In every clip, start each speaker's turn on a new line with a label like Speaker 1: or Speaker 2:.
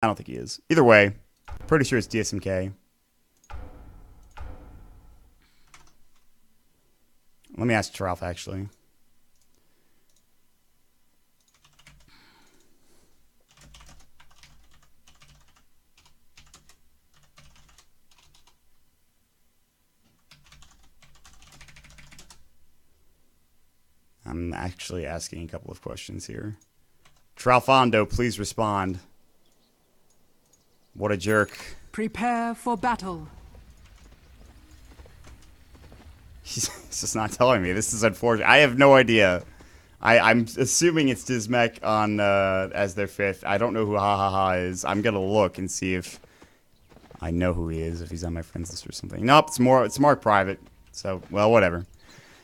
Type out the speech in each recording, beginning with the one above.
Speaker 1: I don't think he is. Either way, pretty sure it's DSMK. Let me ask Ralph, actually. I'm actually asking a couple of questions here. Tralfondo, please respond. What a jerk.
Speaker 2: Prepare for battle.
Speaker 1: He's just not telling me. This is unfortunate. I have no idea. I'm assuming it's Dismech on as their 5th. I don't know who Ha Ha Ha is. I'm gonna look and see if I know who he is, if he's on my friends list or something. Nope, it's more private. So, well, whatever.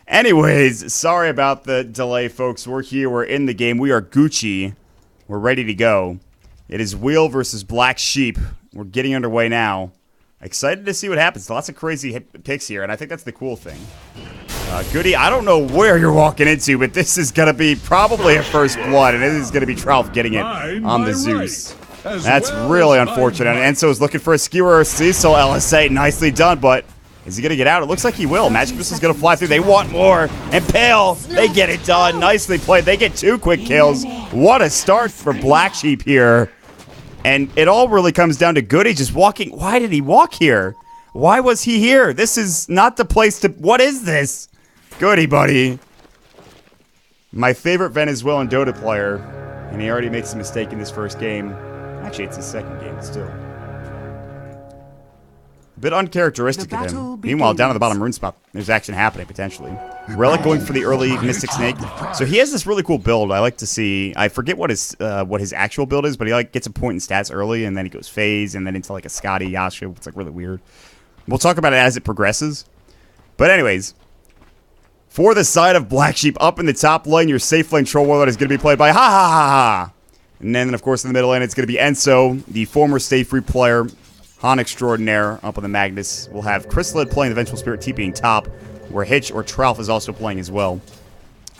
Speaker 1: Anyways, sorry about the delay, folks. We're here. We're in the game. We are Gucci. We're ready to go. It is Wheel versus Black Sheep. We're getting underway now. Excited to see what happens. Lots of crazy picks here, and I think that's the cool thing. Goody, I don't know where you're walking into, but this is going to be probably a first blood, and it is going to be Tralf getting it on the Zeus. That's really unfortunate. And Enzo's looking for a skewer. Cecil, LSA, nicely done, but is he going to get out? It looks like he will. Magic Missile's going to fly through. They want more. And Pale, they get it done. Nicely played. They get 2 quick kills. What a start for Black Sheep here. And it all really comes down to Goody just walking. Why did he walk here? Why was he here? This is not the place to... What is this? Goody, buddy. My favorite Venezuelan Dota player. And he already makes a mistake in this first game. Actually, it's his second game still. A bit uncharacteristic of him. Meanwhile, down at the bottom rune spot, there's action happening, potentially. Relic going for the early Mystic Snake. So he has this really cool build I like to see. I forget what his actual build is, but he like gets a point in stats early, and then he goes phase, and then into like a Scotty Yasha. It's like really weird. We'll talk about it as it progresses. But anyways, for the side of Black Sheep, up in the top lane, your safe lane Troll Warlord is going to be played by Ha Ha Ha Ha. And then, of course, in the middle lane, it's going to be Enzo, the former Stay Free player. Han Extraordinaire up on the Magnus. We'll have Chrysalid playing the Vengeful Spirit TPing top, where Hitch or Tralf is also playing as well.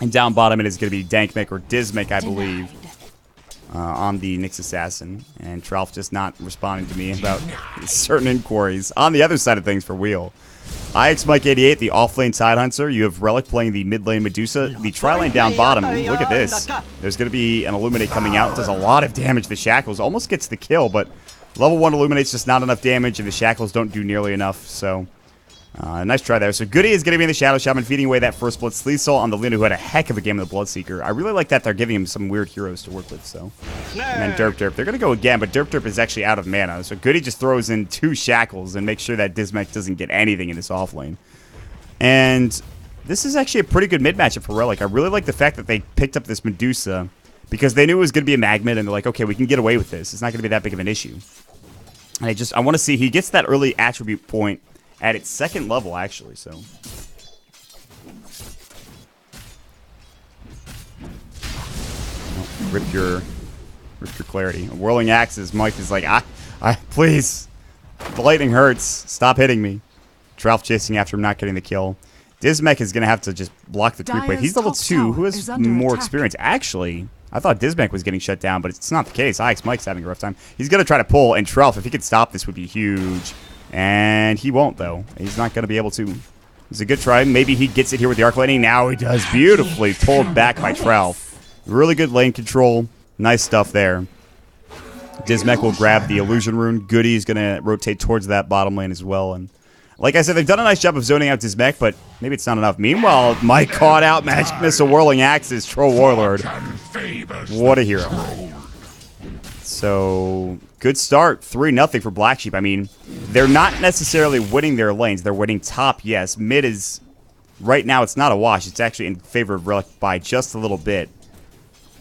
Speaker 1: And down bottom it is going to be Dankmek or Dismek, I believe, on the Nyx Assassin. And Tralf just not responding to me about certain inquiries. On the other side of things for Wheel, IX Mike 88, the off-lane Tidehunter. You have Relic playing the mid-lane Medusa. The tri-lane down bottom, look at this. There's going to be an Illuminate coming out. Does a lot of damage. The Shackles almost gets the kill, but level 1 Illuminate's just not enough damage, and the Shackles don't do nearly enough, so nice try there. So Goody is going to be in the Shadow Shaman, feeding away that first blood. Sleesol on the Luna, who had a heck of a game of the Bloodseeker. I really like that they're giving him some weird heroes to work with, so. And then Derp. They're going to go again, but Derp is actually out of mana, so Goody just throws in 2 Shackles and makes sure that Dismech doesn't get anything in this off lane. And this is actually a pretty good mid matchup for Relic. I really like the fact that they picked up this Medusa, because they knew it was going to be a Magnet, and they're like, okay, we can get away with this. It's not going to be that big of an issue. And I want to see, he gets that early attribute point at its 2nd level, actually, so. Oh, rip your clarity. Whirling Axes, Mike is like, please, the lightning hurts. Stop hitting me. Tralf chasing after him, not getting the kill. Dismech is going to have to just block the creep wave. He's level 2. Who has more experience? Actually, I thought Dismech was getting shut down, but it's not the case. IX Mike's having a rough time. He's going to try to pull, and Tralf, if he could stop this, would be huge. And he won't, though. He's not going to be able to. It's a good try. Maybe he gets it here with the Arc Lightning. Now he does. Beautifully pulled back by Tralf. Really good lane control. Nice stuff there. Dismech will grab the Illusion Rune. Goody's going to rotate towards that bottom lane as well. And like I said, they've done a nice job of zoning out Dismech, but maybe it's not enough. Meanwhile, Mike caught out Magic Missile, Whirling Axes, Troll Warlord. What a hero. So, good start. 3-0 for Black Sheep. I mean, they're not necessarily winning their lanes. They're winning top, yes. Mid is, right now, it's not a wash. It's actually in favor of Relic by just a little bit.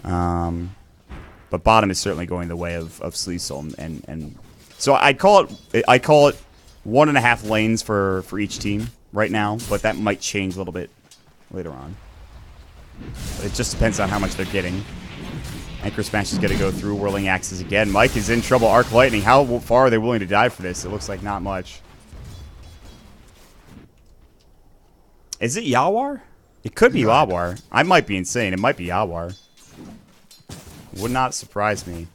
Speaker 1: But bottom is certainly going the way of Sleesol. And so I'd call it 1.5 lanes for each team right now, but that might change a little bit later on. But it just depends on how much they're getting. Anchor Smash is going to go through. Whirling Axes again. Mike is in trouble. Arc Lightning. How far are they willing to dive for this? It looks like not much. Is it Yawar? It could be Yawar. I might be insane. It might be Yawar. Would not surprise me.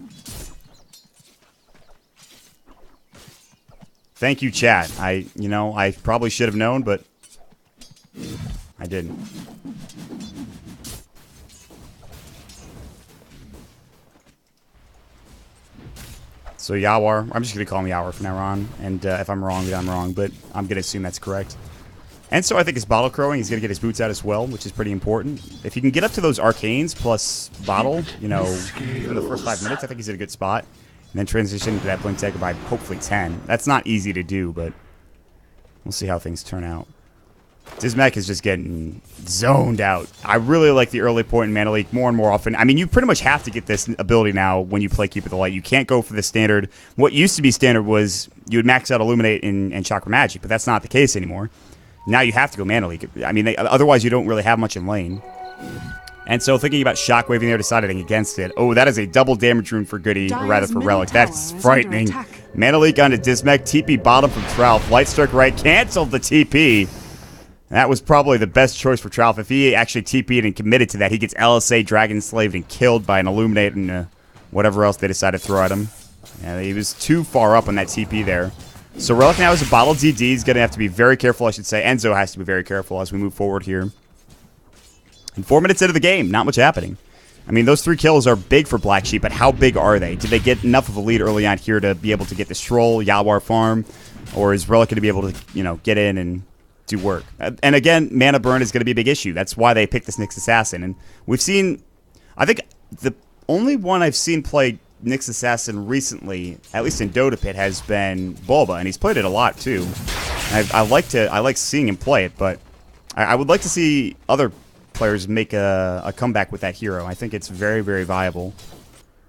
Speaker 1: Thank you, chat. I probably should have known, but I didn't. So Yawar, I'm just going to call him Yawar from now on, and if I'm wrong, then I'm wrong, but I'm going to assume that's correct. And so I think his bottle crowing, he's going to get his boots out as well, which is pretty important. If you can get up to those arcanes plus bottle, for the first 5 minutes, I think he's in a good spot. And then transition to that blink dagger by hopefully 10. That's not easy to do, but we'll see how things turn out. Dismech is just getting zoned out. I really like the early point in Mana Leak more and more often. I mean, you pretty much have to get this ability now when you play Keep of the Light. You can't go for the standard. What used to be standard was you would max out Illuminate and Chakra Magic, but that's not the case anymore. Now you have to go Mana Leak. I mean, otherwise you don't really have much in lane. And so thinking about Shockwaving there, deciding against it. Oh, that is a double damage rune for Goody, or rather for Relic. That's frightening. Mana Leak onto Dismech, TP bottom from Tralf. Light Strike right, canceled the TP. That was probably the best choice for Tralf. If he actually TP'd and committed to that, he gets LSA, Dragon Slaved, and killed by an Illuminate and whatever else they decided to throw at him. Yeah, he was too far up on that TP there. So Relic now has a bottle DD. He's going to have to be very careful, I should say. Enzo has to be very careful as we move forward here. And 4 minutes into the game, not much happening. I mean, those 3 kills are big for Black Sheep, but how big are they? Did they get enough of a lead early on here to be able to get this Troll, Yawar farm? Or is Relic going to be able to, get in and do work? And again, mana burn is going to be a big issue. That's why they picked this Nyx Assassin. And we've seen, I think the only one I've seen play Nyx Assassin recently, at least in Dota Pit, has been Bulba, and he's played it a lot too. I like seeing him play it, but I would like to see other players make a comeback with that hero. I think it's very, very viable.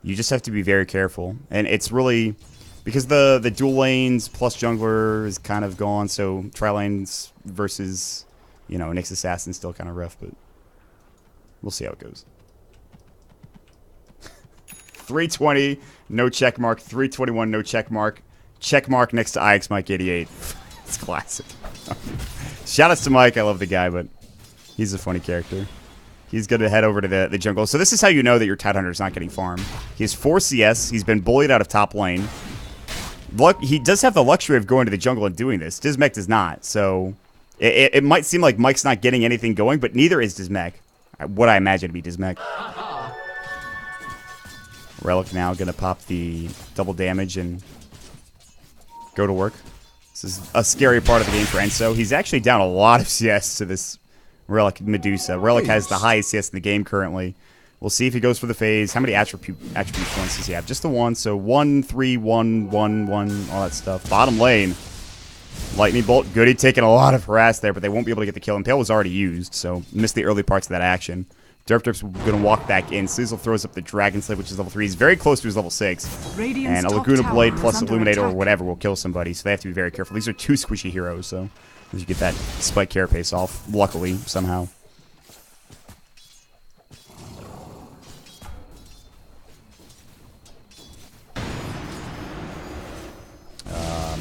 Speaker 1: You just have to be very careful, and it's really because the dual lanes plus jungler is kind of gone, so tri-lanes versus Nyx Assassin still kind of rough, but we'll see how it goes. 320, no check mark. 321, no check mark. Check mark next to IX Mike 88. It's classic. Shout outs to Mike. I love the guy, but he's a funny character. He's going to head over to the jungle. So this is how you know that your Tidehunter is not getting farmed. He has 4 CS. He's been bullied out of top lane. He does have the luxury of going to the jungle and doing this. Dismech does not. So it might seem like Mike's not getting anything going, but neither is Dismech. What I imagine to be Dismech. Relic now going to pop the double damage and go to work. This is a scary part of the game for Enzo. He's actually down a lot of CS to this Relic Medusa. Relic has the highest CS in the game currently. We'll see if he goes for the phase. How many attribute points does he have? Just the one. So 1, 3, 1, 1, 1, all that stuff. Bottom lane. Lightning Bolt. Goody taking a lot of harass there, but they won't be able to get the kill. Impale was already used, so missed the early parts of that action. Derp's going to walk back in. Sizzle throws up the Dragon Slave, which is level 3. He's very close to his level 6.
Speaker 2: Radiant's
Speaker 1: and a Laguna Blade plus Illuminator or whatever will kill somebody, so they have to be very careful. These are 2 squishy heroes, so you get that Spike Carapace off, luckily, somehow.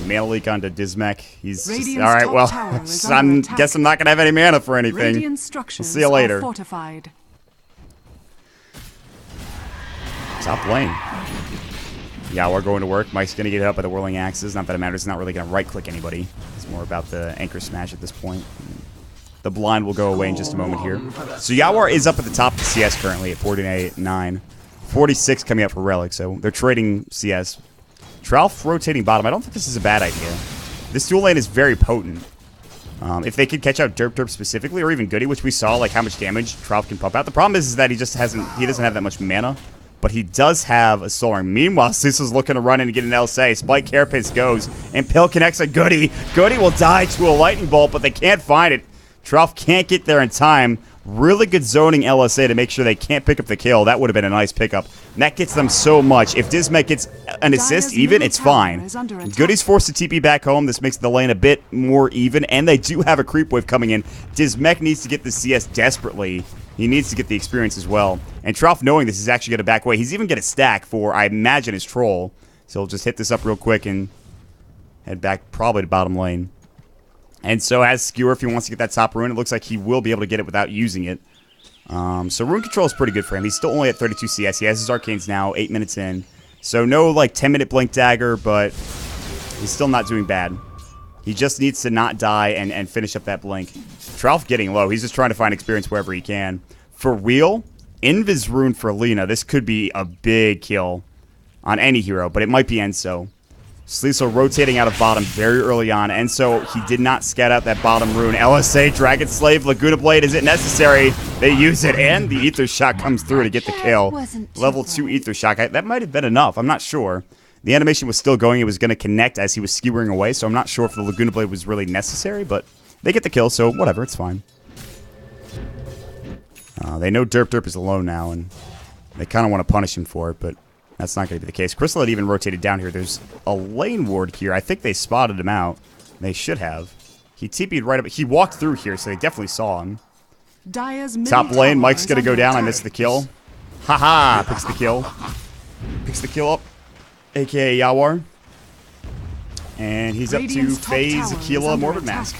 Speaker 1: Mana Leak onto Dismech. He's just, all right, well, I guess I'm not going to have any mana for anything. We'll see you later. Top lane. Yeah, we're going to work. Mike's going to get hit up by the Whirling Axes. Not that it matters. It's not really going to right-click anybody. It's more about the Anchor Smash at this point. The blind will go away in just a moment here. So Yawar is up at the top of the CS currently at 49. 46 coming up for Relic, so they're trading CS. Tralf rotating bottom. I don't think this is a bad idea. This dual lane is very potent. If they could catch out Derp specifically, or even Goody, which we saw, like how much damage Tralf can pump out. The problem is that he doesn't have that much mana. But he does have a Soul Ring. Meanwhile, Sissel's looking to run in and get an LSA. Spike Carapace goes. And Pill connects a Goody. Goody will die to a Lightning Bolt, but they can't find it. Tralf can't get there in time. Really good zoning LSA to make sure they can't pick up the kill. That would have been a nice pickup. And that gets them so much. If Dismech gets an assist even, it's fine. Goody's forced to TP back home. This makes the lane a bit more even. And they do have a creep wave coming in. Dismech needs to get the CS desperately. He needs to get the experience as well. And Tralf, knowing this, is actually going to back away. He's even going to stack for, I imagine, his Troll. So he'll just hit this up real quick and head back probably to bottom lane. And so as Skewer, if he wants to get that top rune, it looks like he will be able to get it without using it. So rune control is pretty good for him. He's still only at 32 CS. He has his Arcanes now, 8 minutes in. So no, like, 10-minute Blink Dagger, but He's still not doing bad. He just needs to not die and finish up that blink. Tralf getting low. He's just trying to find experience wherever he can. For real, Invis Rune for Lina. This could be a big kill on any hero, but it might be Enso. Sleeso rotating out of bottom very early on. Enso, he did not scat out that bottom rune. LSA, Dragon Slave, Laguna Blade, is it necessary? They use it, and the Ether Shot comes through to get the kill. Level 2 Ether Shot. That might have been enough. I'm not sure. The animation was still going. It was going to connect as he was skewering away, so I'm not sure if the Laguna Blade was really necessary, but they get the kill, so whatever, it's fine. They know Derp Derp is alone now, and they kind of want to punish him for it, but that's not going to be the case. Crystal had even rotated down here. There's a lane ward here. I think they spotted him out. They should have. He TP'd right up. He walked through here, so they definitely saw him. Top lane, Mike's going to go down. I missed the kill. Haha, picks the kill. Picks the kill up, a.k.a. Yawar. And he's up to Phase, Aquila, Morbid Mask.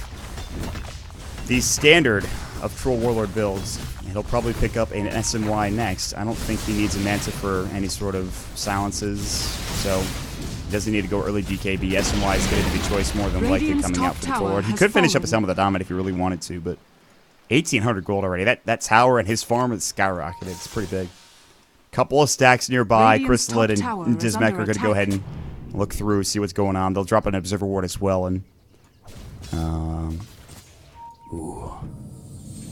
Speaker 1: The standard of Troll Warlord builds. He'll probably pick up an SNY next. I don't think he needs a Manta for any sort of silences, so he doesn't need to go early DKB. SNY is going to be the choice more than likely coming out for the forward. He could finish up his Helm with a Dominate if he really wanted to, but 1,800 gold already. That tower and his farm is skyrocketed. It's pretty big. Couple of stacks nearby. Crystalid and Dismech are going to go ahead and look through, see what's going on. They'll drop an Observer Ward as well, and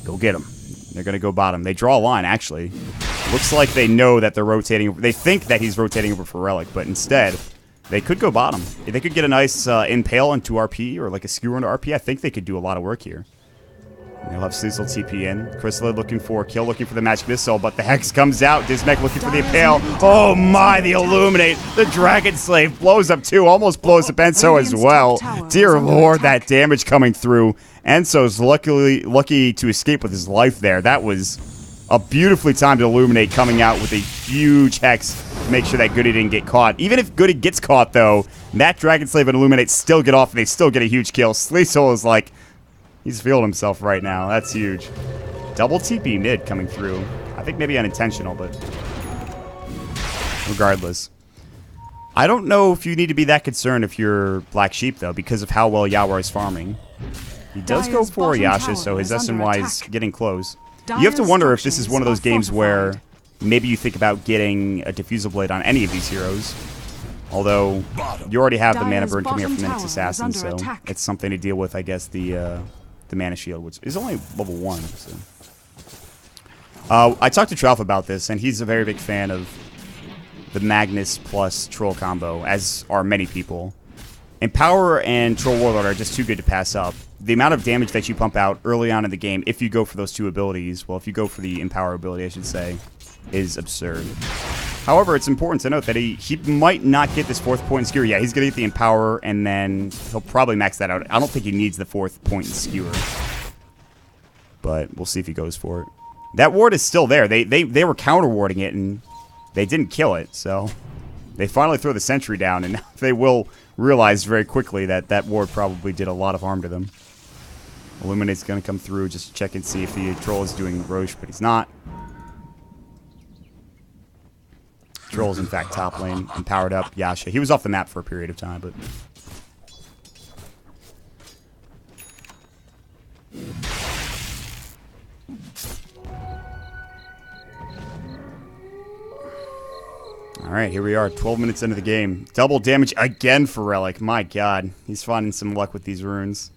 Speaker 1: go get him. They're going to go bottom. They draw a line, actually. Looks like they know that they're rotating. They think that he's rotating over for Relic, but instead, they could go bottom. If they could get a nice Impale into RP or like a Skewer into RP, I think they could do a lot of work here. And they'll have Cecil TP in. Chrysalid looking for a kill, looking for the Magic Missile, but the Hex comes out. Dismech looking for the Impale. Oh my, the Illuminate. The Dragon Slave blows up too. Almost blows up Enso as well. Dear Lord, that damage coming through. Enso's lucky to escape with his life there. That was a beautifully timed Illuminate coming out with a huge Hex to make sure that Goody didn't get caught. Even if Goody gets caught, though, that Dragon Slave and Illuminate still get off and they still get a huge kill. Sleesol is like, he's feeling himself right now. That's huge. Double TP mid coming through. I think maybe unintentional, but regardless. I don't know if you need to be that concerned if you're Black Sheep, though, because of how well Yawar is farming. He does go for Yasha, so his SNY is getting close. You have to wonder if this is one of those games where maybe you think about getting a Diffusal Blade on any of these heroes. Although, you already have the Mana Burn coming up from the next Assassin, so it's something to deal with, I guess, the Mana Shield, which is only level 1. So. I talked to Tralf about this, and he's a very big fan of the Magnus plus Troll combo, as are many people. Empower and Troll Warlord are just too good to pass up. The amount of damage that you pump out early on in the game, if you go for those two abilities, well, if you go for the Empower ability, I should say, is absurd. However, it's important to note that he might not get this 4th point in Skewer. Yeah, he's going to get the Empower, and then he'll probably max that out. I don't think he needs the 4th point in Skewer. But we'll see if he goes for it. That ward is still there. They were counter-warding it, and they didn't kill it, so they finally throw the sentry down, and they will realize very quickly that that ward probably did a lot of harm to them. Illuminate's going to come through just to check and see if the Troll is doing Roche, but he's not. Troll's in fact top lane and powered up Yasha. He was off the map for a period of time, but alright, here we are, 12 minutes into the game. Double damage again for Relic. My god, he's finding some luck with these runes.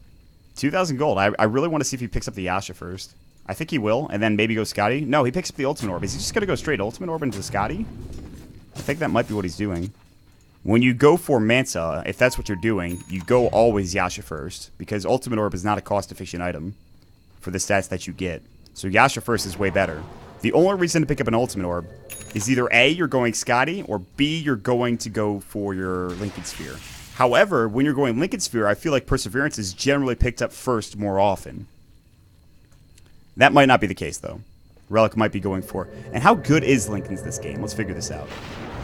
Speaker 1: 2,000 gold. I really want to see if he picks up the Yasha first. I think he will, and then maybe go Scotty. No, he picks up the Ultimate Orb. Is he just going to go straight Ultimate Orb into Scotty? I think that might be what he's doing. When you go for Manta, if that's what you're doing, you go always Yasha first, because Ultimate Orb is not a cost-efficient item for the stats that you get. So Yasha first is way better. The only reason to pick up an Ultimate Orb is either A, you're going Scotty, or B, you're going to go for your Lincoln Sphere. However, when you're going Lincoln Sphere, I feel like Perseverance is generally picked up first more often. That might not be the case, though. Relic might be going for. And how good is Lincoln's this game? Let's figure this out.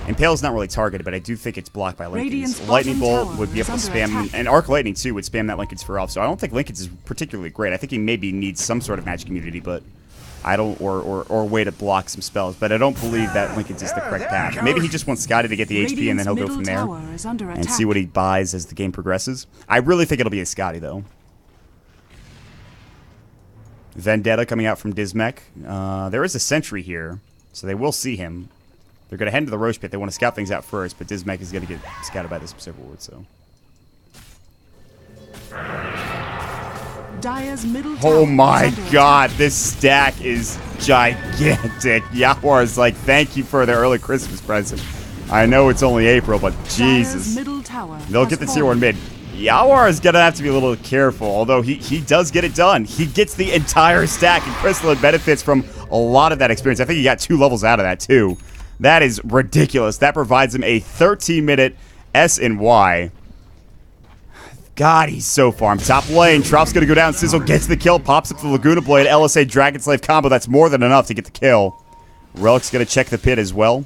Speaker 1: Impale's not really targeted, but I do think it's blocked by Lincoln's. Lightning Bolt would be able to spam, and Arc Lightning, too, would spam that Lincoln Sphere off. So I don't think Lincoln's is particularly great. I think he maybe needs some sort of magic immunity, but or way to block some spells, but I don't believe that Lincoln's is the correct path. Maybe he just wants Scotty to get the HP and then he'll go from there and see what he buys as the game progresses. I really think it'll be a Scotty, though. Vendetta coming out from Dismech. There is a sentry here, so they will see him. They're going to head into the Roche Pit. They want to scout things out first, but Dismech is going to get scouted by this Serpent Ward, so...
Speaker 2: Dire's middle
Speaker 1: Oh
Speaker 2: tower
Speaker 1: my
Speaker 2: is under
Speaker 1: god, this stack is gigantic. Yawar is like, thank you for the early Christmas present. I know it's only April, but Jesus.
Speaker 2: Middle tower
Speaker 1: They'll get the tier 1 mid. Yawar is going to have to be a little careful, although he does get it done. He gets the entire stack, and Crystalline benefits from a lot of that experience. I think he got 2 levels out of that, too. That is ridiculous. That provides him a 13-minute S and Y. God, he's so farmed. Top lane, Trop's going to go down. Sizzle gets the kill, pops up the Laguna Blade, LSA Dragon Slave combo. That's more than enough to get the kill. Relic's going to check the pit as well.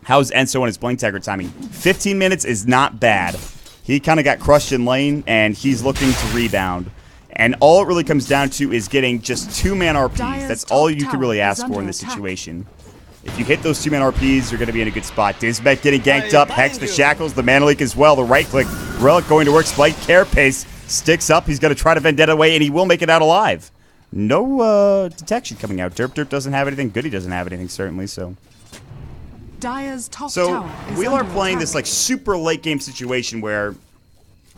Speaker 1: How's Enso and his Blink Dagger timing? 15 minutes is not bad. He kind of got crushed in lane, and he's looking to rebound. And all it really comes down to is getting just 2-man RPs. That's all you can really ask for in this situation. If you hit those 2-man RPs, you're going to be in a good spot. Dismech getting ganked up. Hex the Shackles, the Mana Leak as well. The right click. Relic going to work. Spike Carapace sticks up. He's going to try to Vendetta away, and he will make it out alive. No detection coming out. Derp doesn't have anything. Goody doesn't have anything, certainly, so...
Speaker 2: Dire's top tower is
Speaker 1: we are
Speaker 2: under
Speaker 1: playing
Speaker 2: attack.
Speaker 1: this like super late game situation where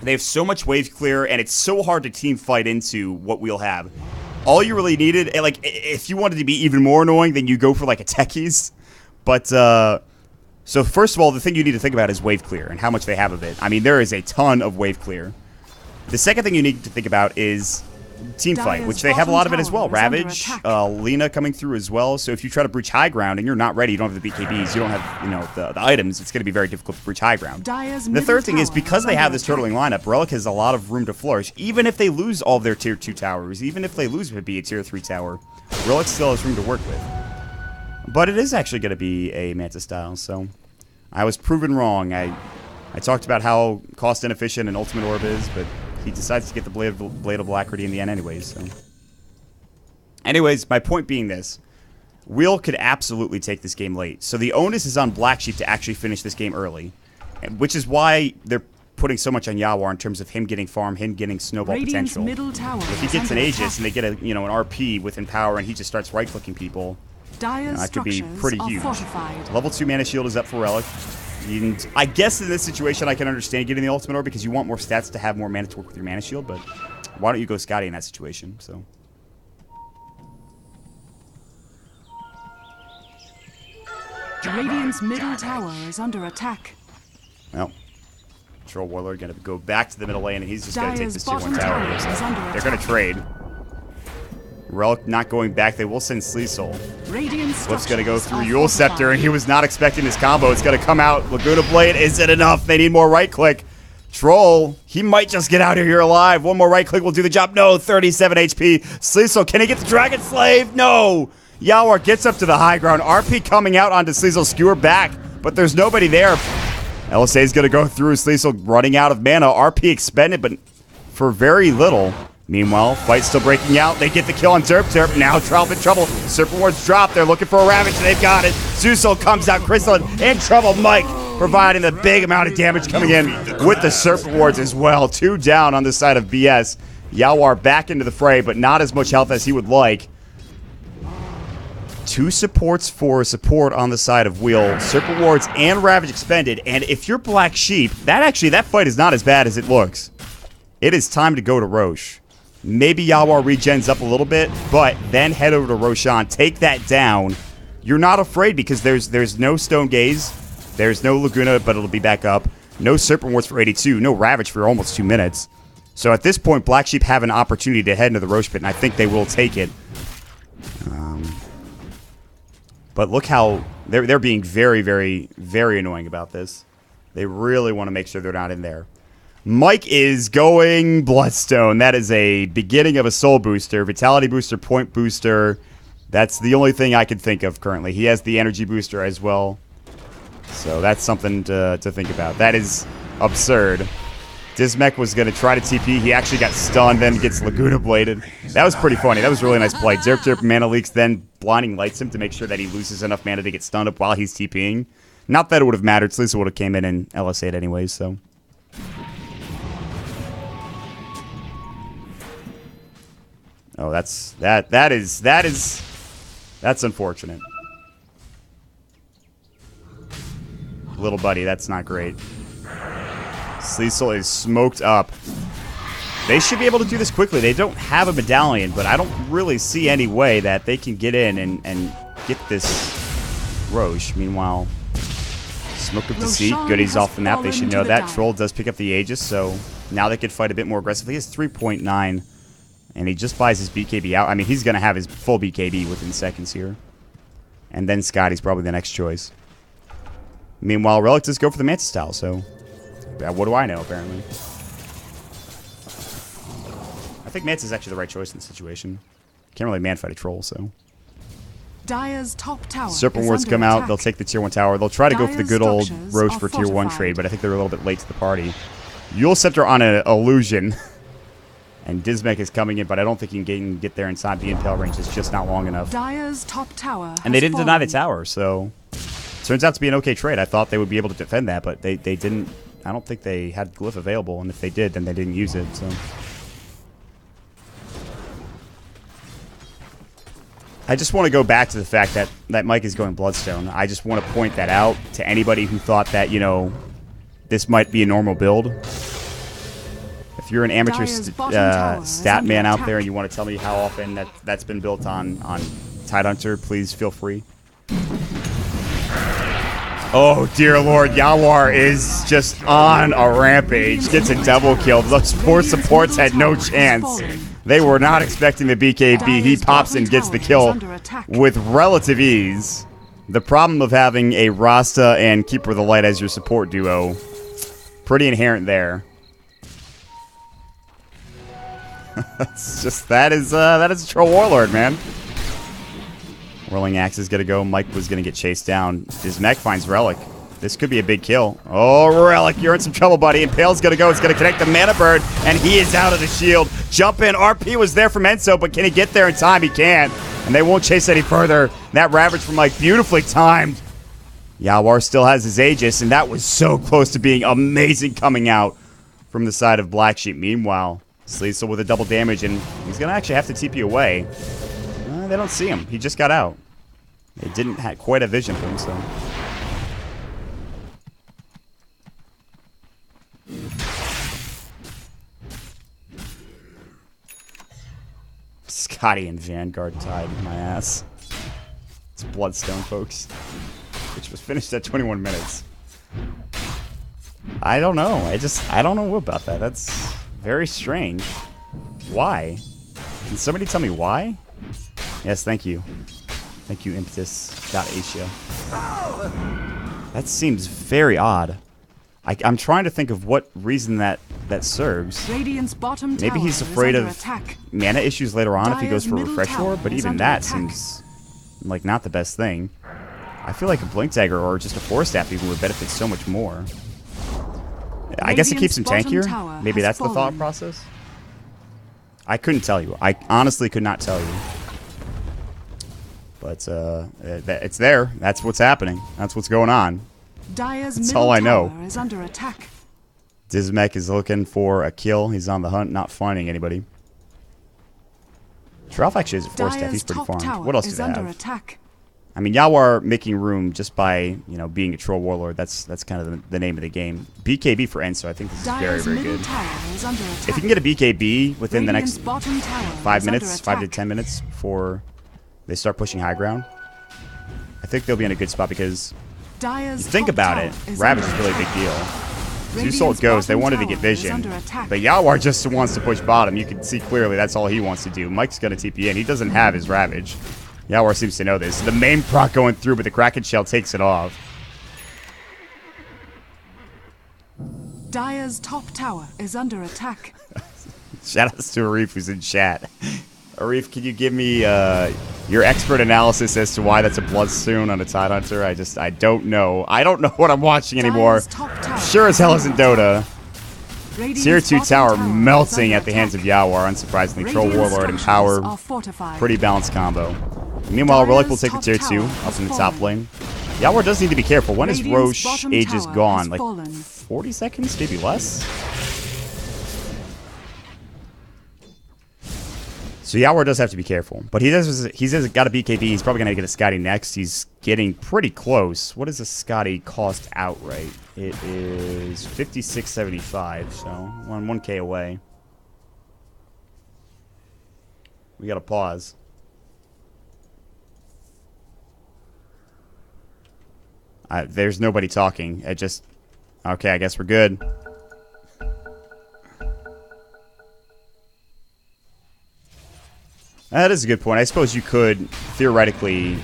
Speaker 1: they have so much wave clear, and it's so hard to team fight into what we'll have. All you really needed, and like, if you wanted to be even more annoying, then you go for like a techies. But, so first of all, the thing you need to think about is wave clear and how much they have of it. I mean, there is a ton of wave clear. The second thing you need to think about is team fight, which they have a lot of it as well. Ravage, Lena coming through as well. So if you try to breach high ground and you're not ready, you don't have the BKBs, you don't have, you know, the items, it's going to be very difficult to breach high ground. The third thing is, because they have this turtling lineup, Relic has a lot of room to flourish. Even if they lose all of their tier 2 towers, even if they lose to be a tier 3 tower, Relic still has room to work with. But it is actually going to be a Manta style, so I was proven wrong. I talked about how cost inefficient an Ultimate Orb is, but he decides to get the Blade of Alacrity in the end anyways. So. Anyways, my point being this. Wheel could absolutely take this game late. So the onus is on Black Sheep to actually finish this game early. Which is why they're putting so much on Yawar in terms of him getting farm, him getting snowball
Speaker 2: Radiant's
Speaker 1: potential.
Speaker 2: middle tower
Speaker 1: If he
Speaker 2: is
Speaker 1: gets an
Speaker 2: under
Speaker 1: Aegis
Speaker 2: attack.
Speaker 1: and they get a an RP with Empower and he just starts right-clicking people,
Speaker 2: Dire's
Speaker 1: that could be
Speaker 2: structures
Speaker 1: pretty
Speaker 2: are
Speaker 1: huge.
Speaker 2: fortified.
Speaker 1: Level 2 Mana Shield is up for Relic. And I guess in this situation I can understand getting the Ultimate Orb because you want more stats to have more mana to work with your Mana Shield, but why don't you go Scotty in that situation? So.
Speaker 2: Radiant's middle tower is under attack.
Speaker 1: Well, Troll Warlord going to go back to the middle lane, and he's just going to take
Speaker 2: Dire's
Speaker 1: this tier 1
Speaker 2: bottom
Speaker 1: tower.
Speaker 2: tower is under
Speaker 1: They're going to
Speaker 2: attack.
Speaker 1: trade. Relic not going back. They will send Sleesoul.
Speaker 2: Radiant's
Speaker 1: Flip's going to go
Speaker 2: structures
Speaker 1: through
Speaker 2: are
Speaker 1: Eul Scepter,
Speaker 2: fortified.
Speaker 1: and he was not expecting this combo. It's going to come out. Laguna Blade, is it enough? They need more right-click. Troll, he might just get out of here alive. One more right-click will do the job. No, 37 HP. Sleesoul, can he get the Dragon Slave? No. Yawar gets up to the high ground. RP coming out onto Sleesoul. Skewer back, but there's nobody there. LSA is going to go through. Sleesoul running out of mana. RP expended, but for very little. Meanwhile, fight still breaking out. They get the kill on Derp. Now Trout in trouble. Serpent Ward's dropped. They're looking for a Ravage. They've got it. Zeusol comes out. Crystalline in trouble. Mike providing the big amount of damage coming in with the Serpent Wards as well. 2 down on the side of BS. Yawar back into the fray, but not as much health as he would like. 2 supports for support on the side of Wheel. Serpent Wards and Ravage expended. And if you're Black Sheep, that fight is not as bad as it looks. It is time to go to Roche. Maybe Yawar regens up a little bit, but then head over to Roshan. Take that down. You're not afraid because there's no Stone Gaze. There's no Laguna, but it'll be back up. No Serpent Wards for 82. No Ravage for almost 2 minutes. So at this point, Black Sheep have an opportunity to head into the Roche Pit, and I think they will take it. But look how they're being very, very, very annoying about this. They really want to make sure they're not in there. Mike is going Bloodstone. That is a beginning of a soul booster, vitality booster, point booster. That's the only thing I can think of currently. He has the energy booster as well. So that's something to think about. That is absurd. Dismech was going to try to TP. He actually got stunned, then gets Laguna Bladed. That was pretty funny. That was a really nice play. Derp mana leaks, then blinding lights him to make sure that he loses enough mana to get stunned up while he's TPing. Not that it would have mattered. Sleazel would have came in and LSA'd anyways, so. Oh, that's unfortunate. Little buddy, that's not great. Sleazel is smoked up. They should be able to do this quickly. They don't have a medallion, but I don't really see any way that they can get in and get this Roche. Meanwhile, Smoke of Deceit, goodies off the map. They should know that. Troll does pick up the Aegis, so now they could fight a bit more aggressively. He has 3.9, and he just buys his BKB out. I mean, he's going to have his full BKB within seconds here. And then Scotty's probably the next choice. Meanwhile, Relic does go for the Mantis Towel, so what do I know, apparently? I think Mantis is actually the right choice in the situation. Can't really man-fight a Troll, so.
Speaker 2: Dire's top tower
Speaker 1: Serpent Wards come out, they'll take the tier 1 tower. They'll try to go for the good old Roche for tier 1 trade, but I think they're a little bit late to the party. Eul Scepter on an illusion. And Dismech is coming in, but I don't think he can get there inside. The impale range is just not long enough.
Speaker 2: Dire's top tower
Speaker 1: and they didn't deny the tower, so turns out to be an okay trade. I thought they would be able to defend that, but they didn't. I don't think they had Glyph available, and if they did, then they didn't use it. So I just want to go back to the fact that Mike is going Bloodstone. I just want to point that out to anybody who thought that, you know, this might be a normal build. If you're an amateur stat man out there and you want to tell me how often that's been built on Tidehunter, please feel free. Oh, dear Lord, Yawar is just on a rampage. Gets a double kill. Those poor supports had no chance. They were not expecting the BKB. He pops and gets the kill with relative ease. The problem of having a Rasta and Keeper of the Light as your support duo, pretty inherent there. That's just that is a Troll Warlord, man. Whirling Axe is gonna go. Mike was gonna get chased down. Dismech finds Relic. This could be a big kill. Oh, Relic, you're in some trouble, buddy. Impale's gonna go. It's gonna connect the Mana Bird, and he is out of the shield. Jump in. RP was there from Enzo, but can he get there in time? He can't. And they won't chase any further. That Ravage from Mike, beautifully timed. Yawar still has his Aegis, and that was so close to being amazing coming out from the side of Black Sheep. Meanwhile, Sleazel with a double damage, and he's gonna actually have to TP away. They don't see him. He just got out. They didn't have quite a vision for him, so. Scotty and Vanguard tied my ass. It's Bloodstone, folks. Which was finished at 21 minutes. I don't know. I don't know about that. That's very strange. Why? Can somebody tell me why? Yes, thank you. Thank you, Impetus.Asia. That seems very odd. I'm trying to think of what reason that serves. Maybe he's afraid of mana issues later on if he goes for Refresh Orb, but even that seems like not the best thing. I feel like a Blink Dagger or just a Force Staff even would benefit so much more. I guess it keeps him tankier. Maybe that's the thought process. I couldn't tell you. I honestly could not tell you. But it's there. That's what's happening. That's what's going on. That's all I know.
Speaker 2: Is under attack.
Speaker 1: Dismech is looking for a kill. He's on the hunt, not finding anybody. Shralf actually is a Force Staff. He's pretty farmed. What else do they have?
Speaker 2: Attack.
Speaker 1: I mean, Yawar making room just by, you know, being a Troll Warlord. That's kind of the name of the game. BKB for Enzo, I think this is very, very good. If you can get a BKB within the next 5 minutes, 5 to 10 minutes before they start pushing high ground, I think they'll be in a good spot because you think about it, Ravage is really a big deal. Zeusult goes, they wanted to get vision, but Yawar just wants to push bottom. You can see clearly that's all he wants to do. Mike's going to TP in. He doesn't have his Ravage. Yawar seems to know this. The main proc going through, but the Kraken Shell takes it off.
Speaker 2: Dire's top tower is under attack.
Speaker 1: Shoutouts to Arif who's in chat. Arif, can you give me your expert analysis as to why that's a Bloodstone on a Tidehunter? I don't know. I don't know what I'm watching anymore. Sure as hell isn't Dota.
Speaker 2: Radiant's
Speaker 1: Tier 2
Speaker 2: bottom
Speaker 1: tower
Speaker 2: is
Speaker 1: melting
Speaker 2: under
Speaker 1: at the hands of
Speaker 2: attack.
Speaker 1: Yawar, unsurprisingly. Troll
Speaker 2: Radiant
Speaker 1: Warlord and
Speaker 2: structures
Speaker 1: power,
Speaker 2: are fortified.
Speaker 1: pretty balanced combo. Meanwhile, Relic will
Speaker 2: Dire's
Speaker 1: take the
Speaker 2: top
Speaker 1: tier 2
Speaker 2: tower
Speaker 1: up
Speaker 2: has
Speaker 1: in the top
Speaker 2: fallen.
Speaker 1: lane. Yawar does need to be careful. When is
Speaker 2: Radiant's
Speaker 1: Roche
Speaker 2: bottom
Speaker 1: Aegis
Speaker 2: tower
Speaker 1: gone?
Speaker 2: has
Speaker 1: Like
Speaker 2: fallen.
Speaker 1: 40 seconds? Maybe less? So Yawar does have to be careful. But he's got a BKB. He's probably going to get a Scotty next. He's getting pretty close. What does a Scotty cost outright? It is 56.75, so 1K away. We got to pause. There's nobody talking. It just... Okay, I guess we're good. That is a good point. I suppose you could, theoretically,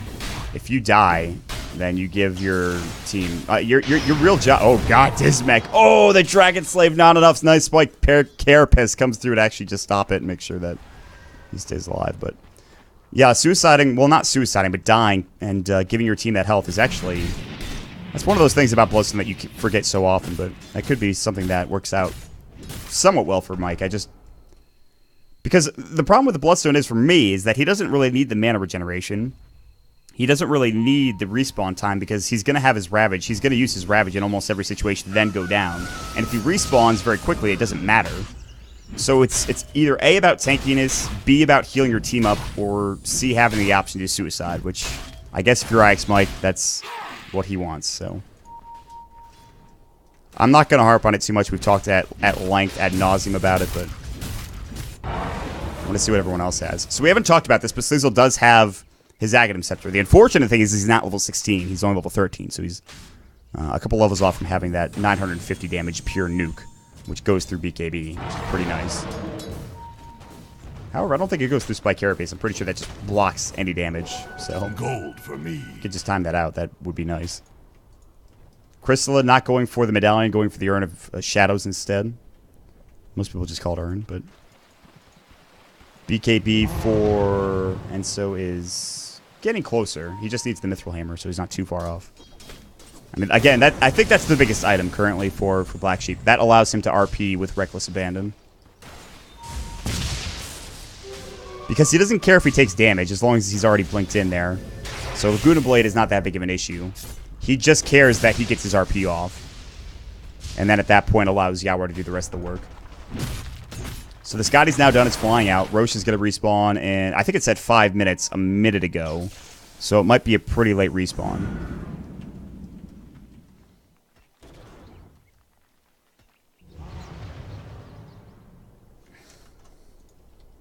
Speaker 1: if you die, then you give your team... your real job... Oh, God, Dismech. Oh, the Dragon Slave, not enough. Nice spike. Carapace comes through to actually just stop it and make sure that he stays alive. But, yeah, suiciding... Well, not suiciding, but dying and giving your team that health is actually... That's one of those things about Bloodstone that you forget so often, but that could be something that works out somewhat well for Mike. Because the problem with the Bloodstone is, for me, is that he doesn't really need the mana regeneration. He doesn't really need the respawn time because he's going to have his Ravage. He's going to use his Ravage in almost every situation, then go down. And if he respawns very quickly, it doesn't matter. So it's either A, about tankiness, B, about healing your team up, or C, having the option to do suicide, which I guess if you're IX Mike, that's what he wants. So I'm not going to harp on it too much. We've talked at length, ad nauseum about it, but I want to see what everyone else has. So we haven't talked about this, but Slizzle does have his Aghanim Scepter. The unfortunate thing is he's not level 16. He's only level 13, so he's a couple levels off from having that 950 damage pure nuke, which goes through BKB, which is pretty nice. However, I don't think it goes through Spike Carapace. I'm pretty sure that just blocks any damage. So
Speaker 3: gold for me.
Speaker 1: You could just time that out. That would be nice. Crystalla not going for the medallion, going for the Urn of Shadows instead. Most people just call it Urn, but BKB for Enso is getting closer. He just needs the Mithril Hammer, so he's not too far off. I mean, again, I think that's the biggest item currently for Black Sheep. That allows him to RP with Reckless Abandon. Because he doesn't care if he takes damage, as long as he's already blinked in there. So Laguna Blade is not that big of an issue. He just cares that he gets his RP off. And then at that point allows Yawar to do the rest of the work. So the Scotty's now done. It's flying out. Roche is going to respawn, and I think it said 5 minutes a minute ago. So it might be a pretty late respawn.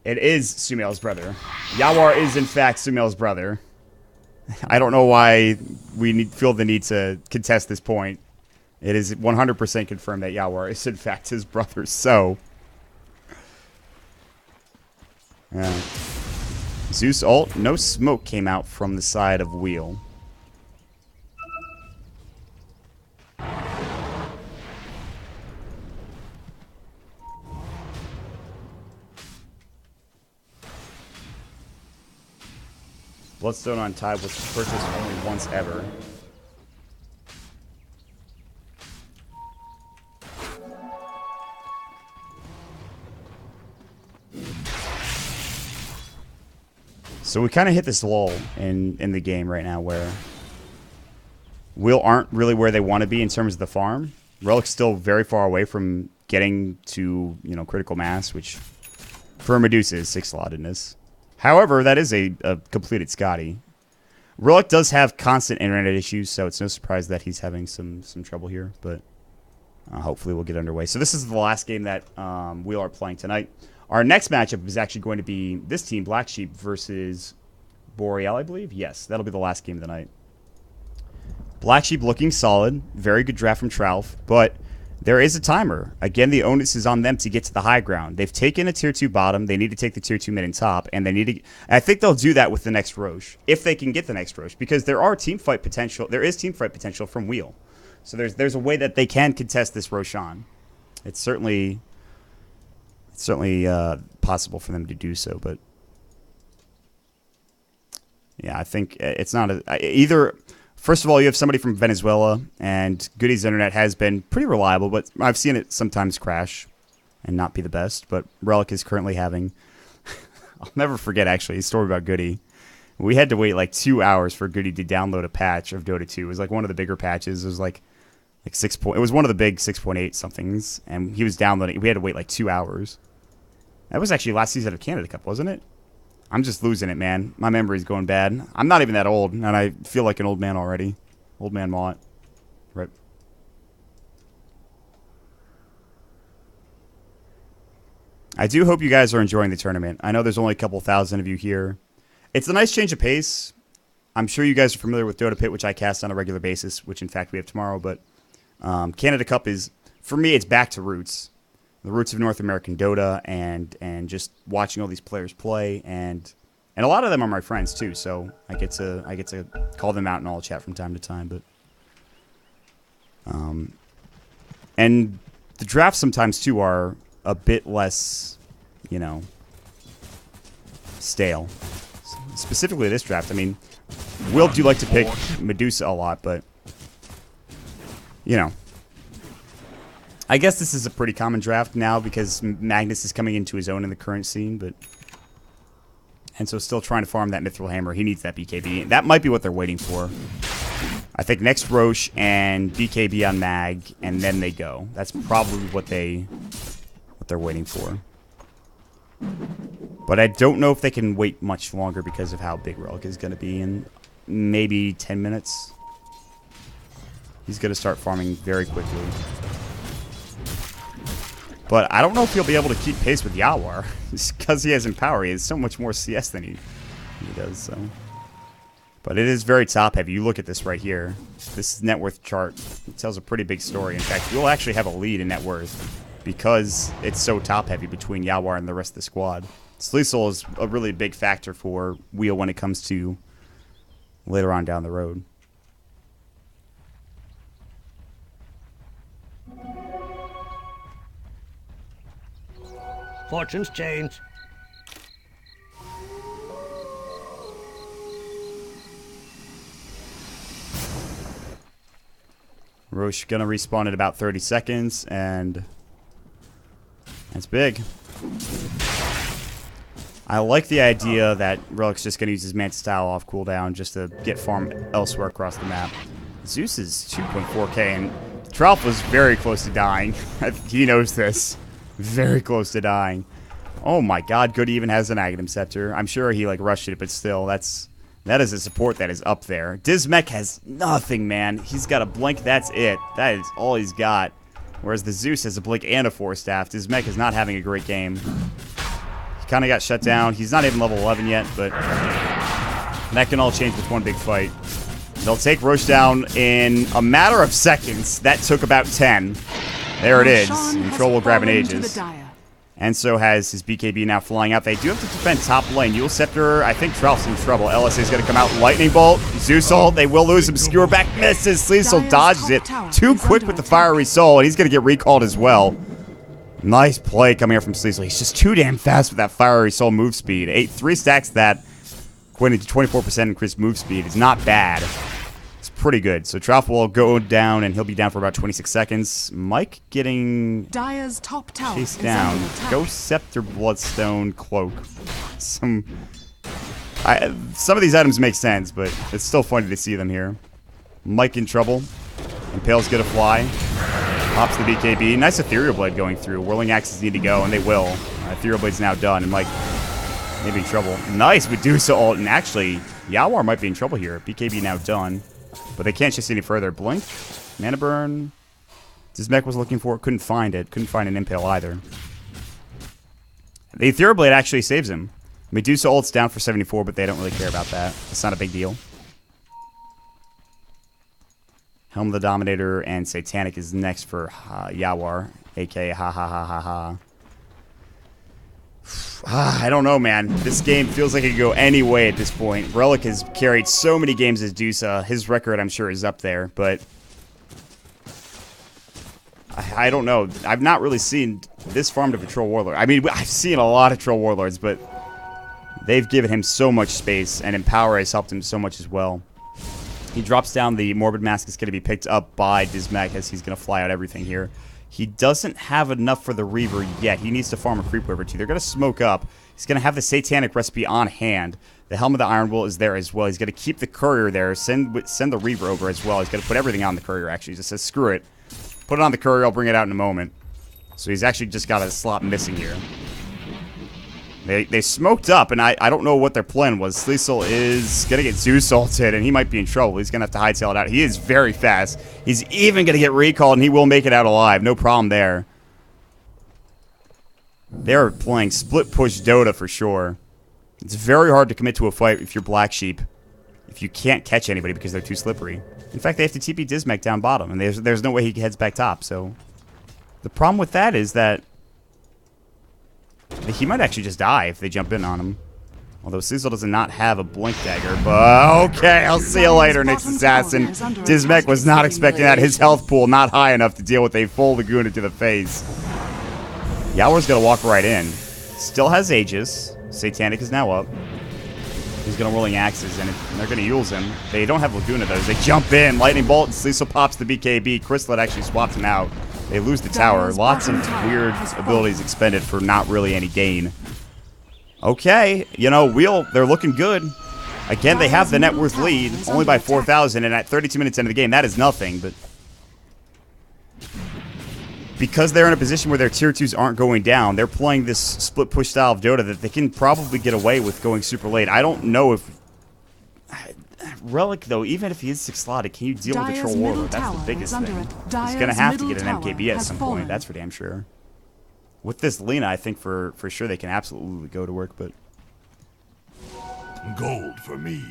Speaker 1: It is Sumail's brother. Yawar is, in fact, Sumail's brother. I don't know why we feel the need to contest this point. It is 100% confirmed that Yawar is, in fact, his brother. So, Zeus ult. No smoke came out from the side of Wheel. Bloodstone on Tide was purchased only once ever. So we kind of hit this lull in the game right now where Wheel aren't really where they want to be in terms of the farm. Relic's still very far away from getting to, critical mass, which for Medusa is 6-slottedness. However, that is a completed Scotty. Relic does have constant internet issues, so it's no surprise that he's having some trouble here, but hopefully we'll get underway. So this is the last game that Wheel are playing tonight. Our next matchup is actually going to be this team, Black Sheep, versus Boreal, I believe. Yes, that'll be the last game of the night. Black Sheep looking solid. Very good draft from Trouf, but there is a timer. Again, the onus is on them to get to the high ground. They've taken a tier 2 bottom. They need to take the tier 2 mid and top, and they need to. I think they'll do that with the next Roche, if they can get the next Roche, because there are team fight potential. There is team fight potential from Wheel, so there's a way that they can contest this Roshan. It's certainly possible for them to do so, but yeah, I think it's not either. First of all, you have somebody from Venezuela, and Goody's internet has been pretty reliable, but I've seen it sometimes crash. and not be the best. But Relic is currently having... I'll never forget, actually, a story about Goody. We had to wait like 2 hours for Goody to download a patch of Dota 2. It was like one of the bigger patches. It was like 6 point. It was one of the big 6.8 somethings, and he was downloading. We had to wait like 2 hours. That was actually last season of Canada Cup, wasn't it? I'm just losing it, man. My memory's going bad. I'm not even that old, and I feel like an old man already. Old man Mott. Right. I do hope you guys are enjoying the tournament. I know there's only a couple thousand of you here. It's a nice change of pace. I'm sure you guys are familiar with Dota Pit, which I cast on a regular basis, which in fact we have tomorrow. But Canada Cup is, for me, it's back to roots. The roots of North American Dota and just watching all these players play. And a lot of them are my friends too, so I get to call them out in all chat from time to time. But and the drafts sometimes too are a bit less, you know, stale. Specifically this draft, I mean, Will do like to pick Medusa a lot, but, you know, I guess this is a pretty common draft now because Magnus is coming into his own in the current scene, but, and so still trying to farm that Mithril Hammer. He needs that BKB. That might be what they're waiting for. I think next Roche and BKB on Mag, and then they go. That's probably what they're waiting for. But I don't know if they can wait much longer because of how big Relic is going to be in maybe 10 minutes. He's going to start farming very quickly. But I don't know if he'll be able to keep pace with Yawar. Because he has Empower, he has so much more CS than he does. So. But it is very top heavy. You look at this right here. This net worth chart tells a pretty big story. In fact, you'll actually have a lead in net worth because it's so top heavy between Yawar and the rest of the squad. Sleesel is a really big factor for Wheel when it comes to later on down the road.
Speaker 3: Fortunes change.
Speaker 1: Roche gonna respawn in about 30 seconds, and that's big. I like the idea that Relic's just going to use his Manta Style off cooldown just to get farm elsewhere across the map. Zeus is 2.4k, and Tralf was very close to dying. He knows this. Very close to dying. Oh my god, Goody even has an Aghanim Scepter. I'm sure he like rushed it, but still, that is a support that is up there. Dismech has nothing, man. He's got a Blink, that's it. That is all he's got. Whereas the Zeus has a Blink and a Force Staff. Dismech is not having a great game. Kind of got shut down. He's not even level 11 yet, but that can all change with one big fight. They'll take Roche down in a matter of seconds. That took about 10. There it is. And Troll will grab an Aegis. And so has his BKB now flying out. They do have to defend top lane. Yule Scepter, I think Tralf's in trouble. LSA is going to come out. Lightning Bolt. Zeus ult. They will lose him. Skewer back misses. Sleesel dodges it. Too quick with the Fiery Soul, and he's going to get recalled as well. Nice play coming here from Sleesel. He's just too damn fast with that Fiery Soul move speed. 3 stacks that, equating to 24% increased move speed, is not bad. It's pretty good. So Tralf will go down, and he'll be down for about 26 seconds. Mike getting
Speaker 2: Dire's top tower
Speaker 1: chased down. Ghost Scepter, Bloodstone, Cloak. Some of these items make sense, but it's still funny to see them here. Mike in trouble. Impale's gonna fly. Pops the BKB. Nice Ethereal Blade going through. Whirling Axes need to go, and they will. Ethereal Blade's now done, and Mike may be in trouble. Nice Medusa ult, and actually, Yawar might be in trouble here. BKB now done, but they can't chase any further. Blink, Mana Burn. Dismech was looking for it, couldn't find it. Couldn't find an Impale either. The Ethereal Blade actually saves him. Medusa ult's down for 74, but they don't really care about that. It's not a big deal. Helm of the Dominator and Satanic is next for Yawar, aka ha ha ha ha ha. I don't know, man. This game feels like it could go any way at this point. Relic has carried so many games as Dusa. His record, I'm sure, is up there, but I don't know. I've not really seen this farm to Troll Warlord. I mean, I've seen a lot of Troll Warlords, but they've given him so much space, and Empower has helped him so much as well. He drops down. The Morbid Mask is going to be picked up by Dismech as he's going to fly out everything here. He doesn't have enough for the Reaver yet. He needs to farm a Creep Wave or 2. They're going to smoke up. He's going to have the Satanic Recipe on hand. The Helm of the Iron Will is there as well. He's going to keep the Courier there. Send the Reaver over as well. He's going to put everything on the Courier, actually. He just says, screw it. Put it on the Courier. I'll bring it out in a moment. So he's actually just got a slot missing here. They smoked up, and I don't know what their plan was. Sleesel is going to get Zeus ulted, and he might be in trouble. He's going to have to hightail it out. He is very fast. He's even going to get recalled, and he will make it out alive. No problem there. They're playing split push Dota for sure. It's very hard to commit to a fight if you're Black Sheep, if you can't catch anybody because they're too slippery. In fact, they have to TP Dismech down bottom, and there's no way he heads back top. So the problem with that is that he might actually just die if they jump in on him. Although Cecil does not have a Blink Dagger. But okay, I'll see you later, Nyx Assassin. Dismech was not expecting that. His health pool not high enough to deal with a full Laguna to the face. Yawar's going to walk right in. Still has Aegis. Satanic is now up. He's going to Rolling Axes, and they're going to use him. They don't have Laguna, though. They jump in. Lightning Bolt, and Cecil pops the BKB. Chrysalit actually swaps him out. They lose the tower. Lots of weird abilities expended for not really any gain. Okay, you know, they're looking good. Again, they have the net worth lead, only by 4,000, and at 32 minutes into the game, that is nothing, but because they're in a position where their tier 2s aren't going down, they're playing this split push style of Dota that they can probably get away with going super late. I don't know if Relic, though, even if he is 6-slotted, can you deal with the Troll Warlord? That's the biggest thing. He's going to have to get an MKB at some point. That's for damn sure. With this Lina, I think for sure they can absolutely go to work, but
Speaker 3: gold for me.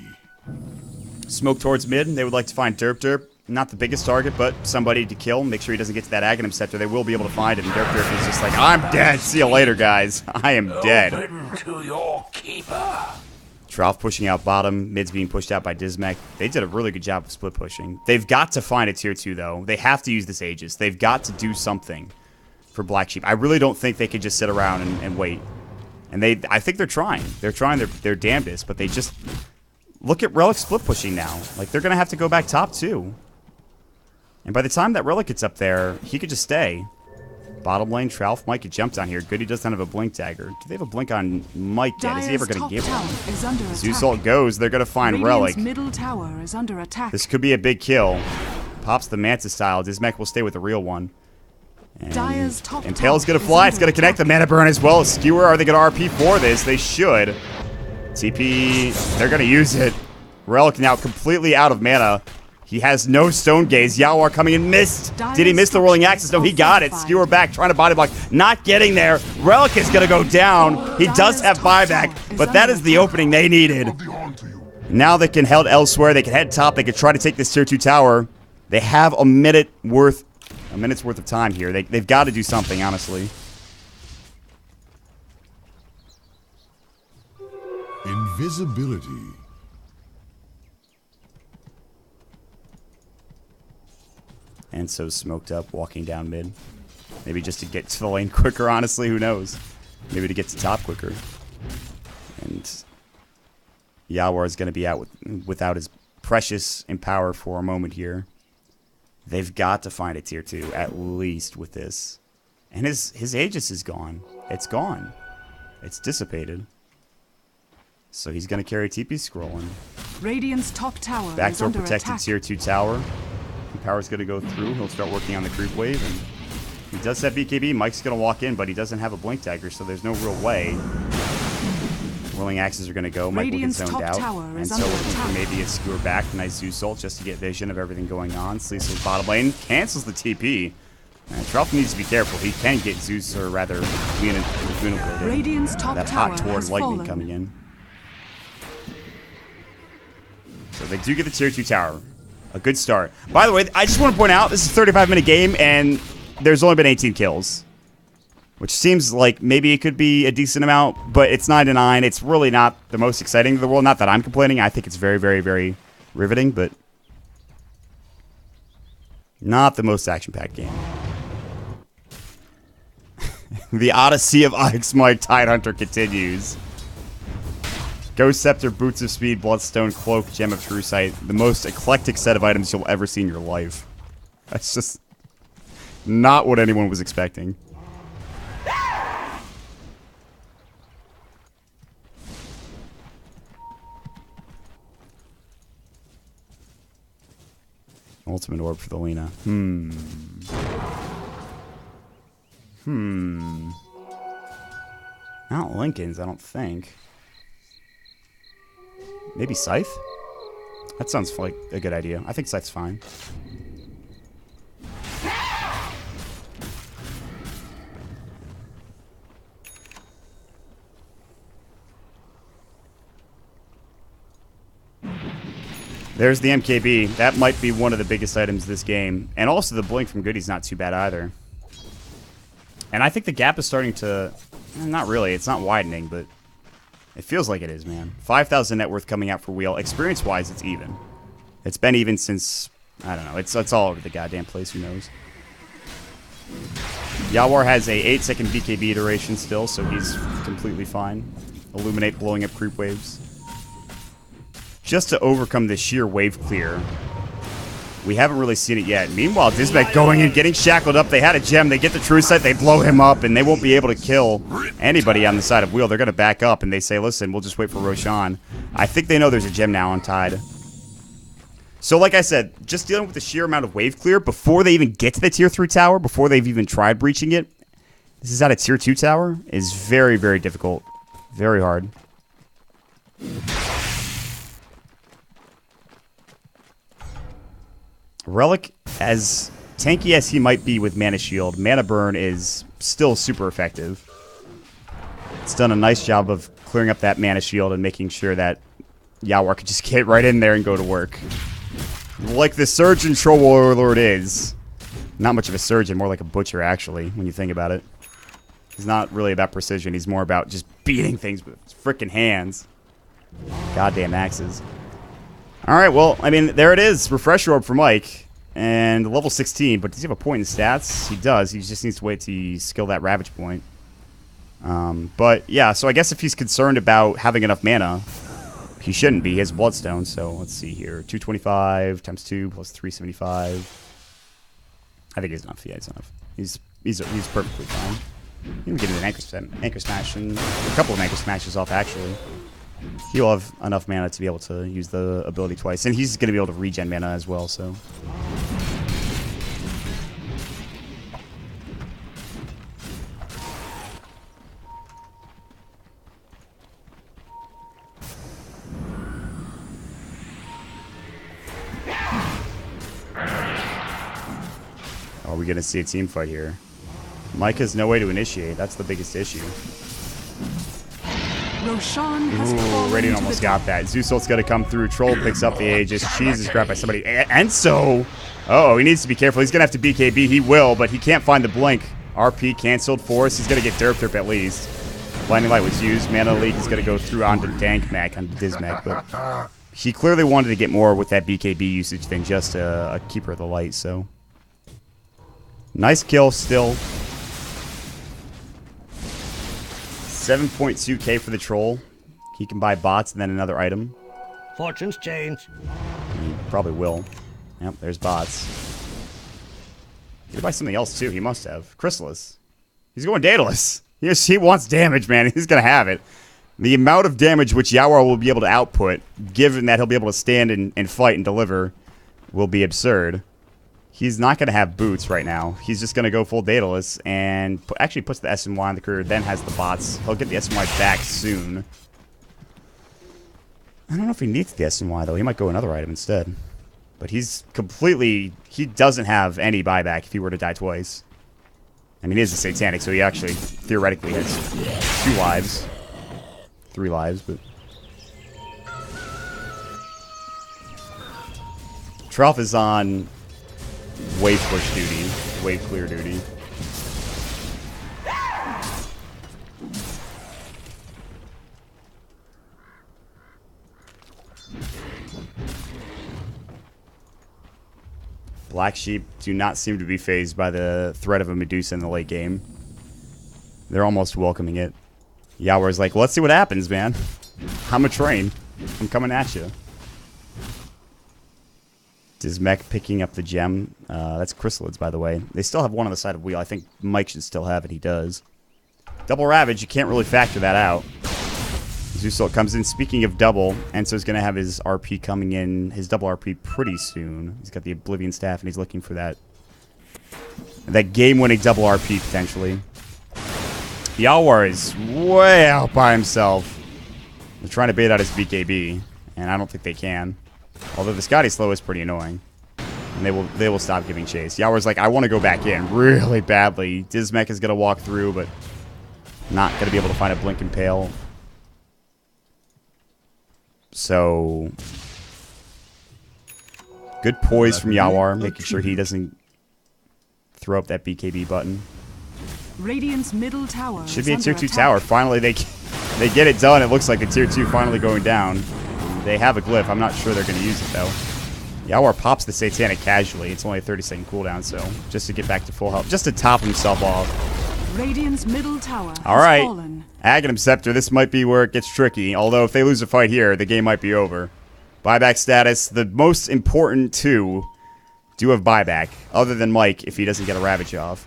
Speaker 1: Smoke towards mid. They would like to find Derp Derp. Not the biggest target, but somebody to kill. Make sure he doesn't get to that Aghanim Scepter. They will be able to find it, and Derp Derp is just like, I'm dead. See you later, guys. I am dead.
Speaker 3: Open to your keeper.
Speaker 1: Trough pushing out bottom. Mid's being pushed out by Dismech. They did a really good job of split pushing. They've got to find a tier 2, though. They have to use this Aegis. They've got to do something for Black Sheep. I really don't think they could just sit around and wait. And I think they're trying. They're trying their damnedest, but they just look at Relic split pushing now. Like, they're going to have to go back top, too. And by the time that Relic gets up there, he could just stay. Bottom lane, Trough might get jumped down here. Good, he doesn't have a Blink Dagger. Do they have a Blink on Mike yet? Is he ever going to give one? Zeus ult goes. They're going to find Relic.
Speaker 2: Middle tower is under attack.
Speaker 1: This could be a big kill. Pops the Manta style. Dismech will stay with the real one. And Impale's going to fly. It's going to connect the Mana Burn as well. Skewer, are they going to RP for this? They should. TP, they're going to use it. Relic now completely out of mana. He has no Stone Gaze. Yawar coming in, missed. Did he miss the Rolling Axis? No, he got it. Skewer back, trying to body block. Not getting there. Relic is going to go down. He does have buyback, but that is the opening they needed. Now they can head elsewhere. They can head top. They can try to take this tier 2 tower. They have a minute's worth of time here. They've got to do something, honestly.
Speaker 3: Invisibility.
Speaker 1: And so smoked up, walking down mid. Maybe just to get to the lane quicker, honestly, who knows? Maybe to get to top quicker. And Yawar is going to be out without his precious Empower for a moment here. They've got to find a tier 2, at least with this. And his Aegis is gone. It's gone. It's dissipated. So he's going to carry TP scrolling.
Speaker 2: Radiant's top tower
Speaker 1: Backdoor
Speaker 2: is under
Speaker 1: protected
Speaker 2: attack.
Speaker 1: tier 2 tower. Power's going to go through. He'll start working on the creep wave. And he does have BKB. Mike's going to walk in, but he doesn't have a Blink Dagger, so there's no real way. Rolling Axes are going to go. Mike will get zoned out. And so looking for maybe a Skewer back. Nice Zeus ult just to get vision of everything going on. Sleesel's bottom lane. Cancels the TP. And Trough needs to be careful. He can get Zeus, or rather, Laguna
Speaker 2: Radiant's top
Speaker 1: that
Speaker 2: tower
Speaker 1: hot toward
Speaker 2: has
Speaker 1: lightning
Speaker 2: fallen.
Speaker 1: coming in. So they do get the tier 2 tower. A good start. By the way, I just want to point out, this is a 35-minute game, and there's only been 18 kills. Which seems like maybe it could be a decent amount, but it's 9-9. It's really not the most exciting in the world. Not that I'm complaining. I think it's very, very, very riveting, but not the most action-packed game. The Odyssey of Onyx-Mike Tidehunter continues. Ghost Scepter, Boots of Speed, Bloodstone, Cloak, Gem of True Sight. The most eclectic set of items you'll ever see in your life. That's just Not what anyone was expecting. Ultimate orb for the Lina. Not Lincoln's, I don't think. Maybe Scythe? That sounds like a good idea. I think Scythe's fine. There's the MKB. That might be one of the biggest items this game. And also the Blink from Goody's not too bad either. And I think the gap is starting to... Not really. It's not widening, but... It feels like it is, man. 5,000 net worth coming out for Wheel. Experience-wise, it's even. It's been even since... I don't know. It's all over the goddamn place. Who knows? Yawar has a 8-second BKB duration still, so he's completely fine. Illuminate blowing up creep waves. Just to overcome the sheer wave clear. We haven't really seen it yet. Meanwhile, Dismech going and getting shackled up. They had a gem. They get the true sight. They blow him up, and they won't be able to kill anybody on the side of Wheel. They're going to back up, and they say, listen, we'll just wait for Roshan. I think they know there's a gem now on Tide. So, like I said, just dealing with the sheer amount of wave clear before they even get to the Tier 3 tower, before they've even tried breaching it. This is at a Tier 2 tower. Is very, very difficult. Very hard. Relic, as tanky as he might be with Mana Shield, Mana Burn is still super effective. It's done a nice job of clearing up that Mana Shield and making sure that Yawar could just get right in there and go to work. Like the Surgeon Troll Warlord is. Not much of a surgeon, more like a butcher, actually, when you think about it. He's not really about precision. He's more about just beating things with his frickin' hands. Goddamn axes. Alright, well, I mean, there it is. Refresher Orb for Mike. And level 16, but does he have a point in stats? He does. He just needs to wait to skill that Ravage point. But, yeah, so I guess if he's concerned about having enough mana, he shouldn't be. He has Bloodstone, so let's see here. 225 times 2 plus 375. I think he's enough. Yeah, he's enough. He's perfectly fine. You can get an anchor smash and a couple of anchor smashes off, actually. He'll have enough mana to be able to use the ability twice. And he's going to be able to regen mana as well, so... Are we going to see a team fight here? Mike has no way to initiate. That's the biggest issue.
Speaker 2: Roshan has
Speaker 1: Ooh, Radiant almost got that. Zeusult's going to come through. Troll picks up the Aegis. Cheese is grabbed by somebody. Enso! Oh, he needs to be careful. He's going to have to BKB. He will, but he can't find the blink. RP canceled for us. He's going to get derp at least. Blinding Light was used. Mana Leak is going to go through onto Dankmech, onto Dismech, but he clearly wanted to get more with that BKB usage than just a Keeper of the Light, so... Nice kill still. 7.2k for the troll. He can buy bots and then another item.
Speaker 4: Fortunes change.
Speaker 1: He probably will. Yep, there's bots. He could buy something else too. He must have. Chrysalis. He's going Daedalus. He wants damage, man. He's going to have it. The amount of damage which Yawar will be able to output, given that he'll be able to stand and fight and deliver, will be absurd. He's not going to have boots right now. He's just going to go full Daedalus and actually puts the SMY on the career, then has the bots. He'll get the SMY back soon. I don't know if he needs the SMY, though. He might go another item instead. But he's completely... He doesn't have any buyback if he were to die twice. I mean, he is a Satanic, so he actually theoretically has 2 lives. 3 lives, but... Trough is on... wave push duty, wave clear duty. Black Sheep do not seem to be fazed by the threat of a Medusa in the late game. They're almost welcoming it. Yawar's like, let's see what happens, man. I'm a train. I'm coming at you. Dismech picking up the gem. That's chrysalids, by the way. They still have one on the side of wheel. I think Mike should still have it. He does. Double Ravage, you can't really factor that out. Zeusol comes in. Speaking of double, Enzo's going to have his RP coming in, his double RP pretty soon. He's got the Oblivion Staff, and he's looking for that game-winning double RP, potentially. Yawar is way out by himself. They're trying to bait out his BKB, and I don't think they can. Although the Scotty Slow is pretty annoying. And they will stop giving chase. Yawar's like, I want to go back in really badly. Dismech is going to walk through, but not going to be able to find a Blink and Pale. So, good poise from Yawar, making sure he doesn't throw up that BKB button.
Speaker 2: Radiant's middle tower
Speaker 1: Should be a tier 2 tower. Finally, they get it done. It looks like the tier 2 finally going down. They have a glyph. I'm not sure they're going to use it, though. Yawar pops the Satanic casually. It's only a 30-second cooldown, so just to get back to full health. Just to top himself off.
Speaker 2: Radiant's middle tower
Speaker 1: All right.
Speaker 2: fallen.
Speaker 1: Aghanim Scepter, this might be where it gets tricky. Although if they lose a fight here, the game might be over. Buyback status. The most important two do have buyback, other than Mike if he doesn't get a Ravage off.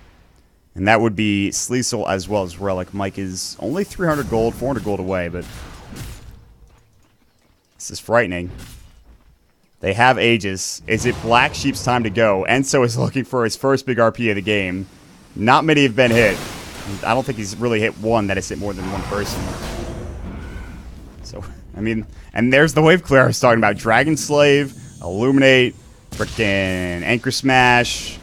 Speaker 1: And that would be Sleesel as well as Relic. Mike is only 300 gold, 400 gold away, but this is frightening. They have Aegis. Is it Black Sheep's time to go? Enzo is looking for his first big RP of the game. Not many have been hit. I don't think he's really hit one that has hit more than one person. So, I mean, and there's the wave clear I was talking about. Dragon Slave, Illuminate, frickin' Anchor Smash.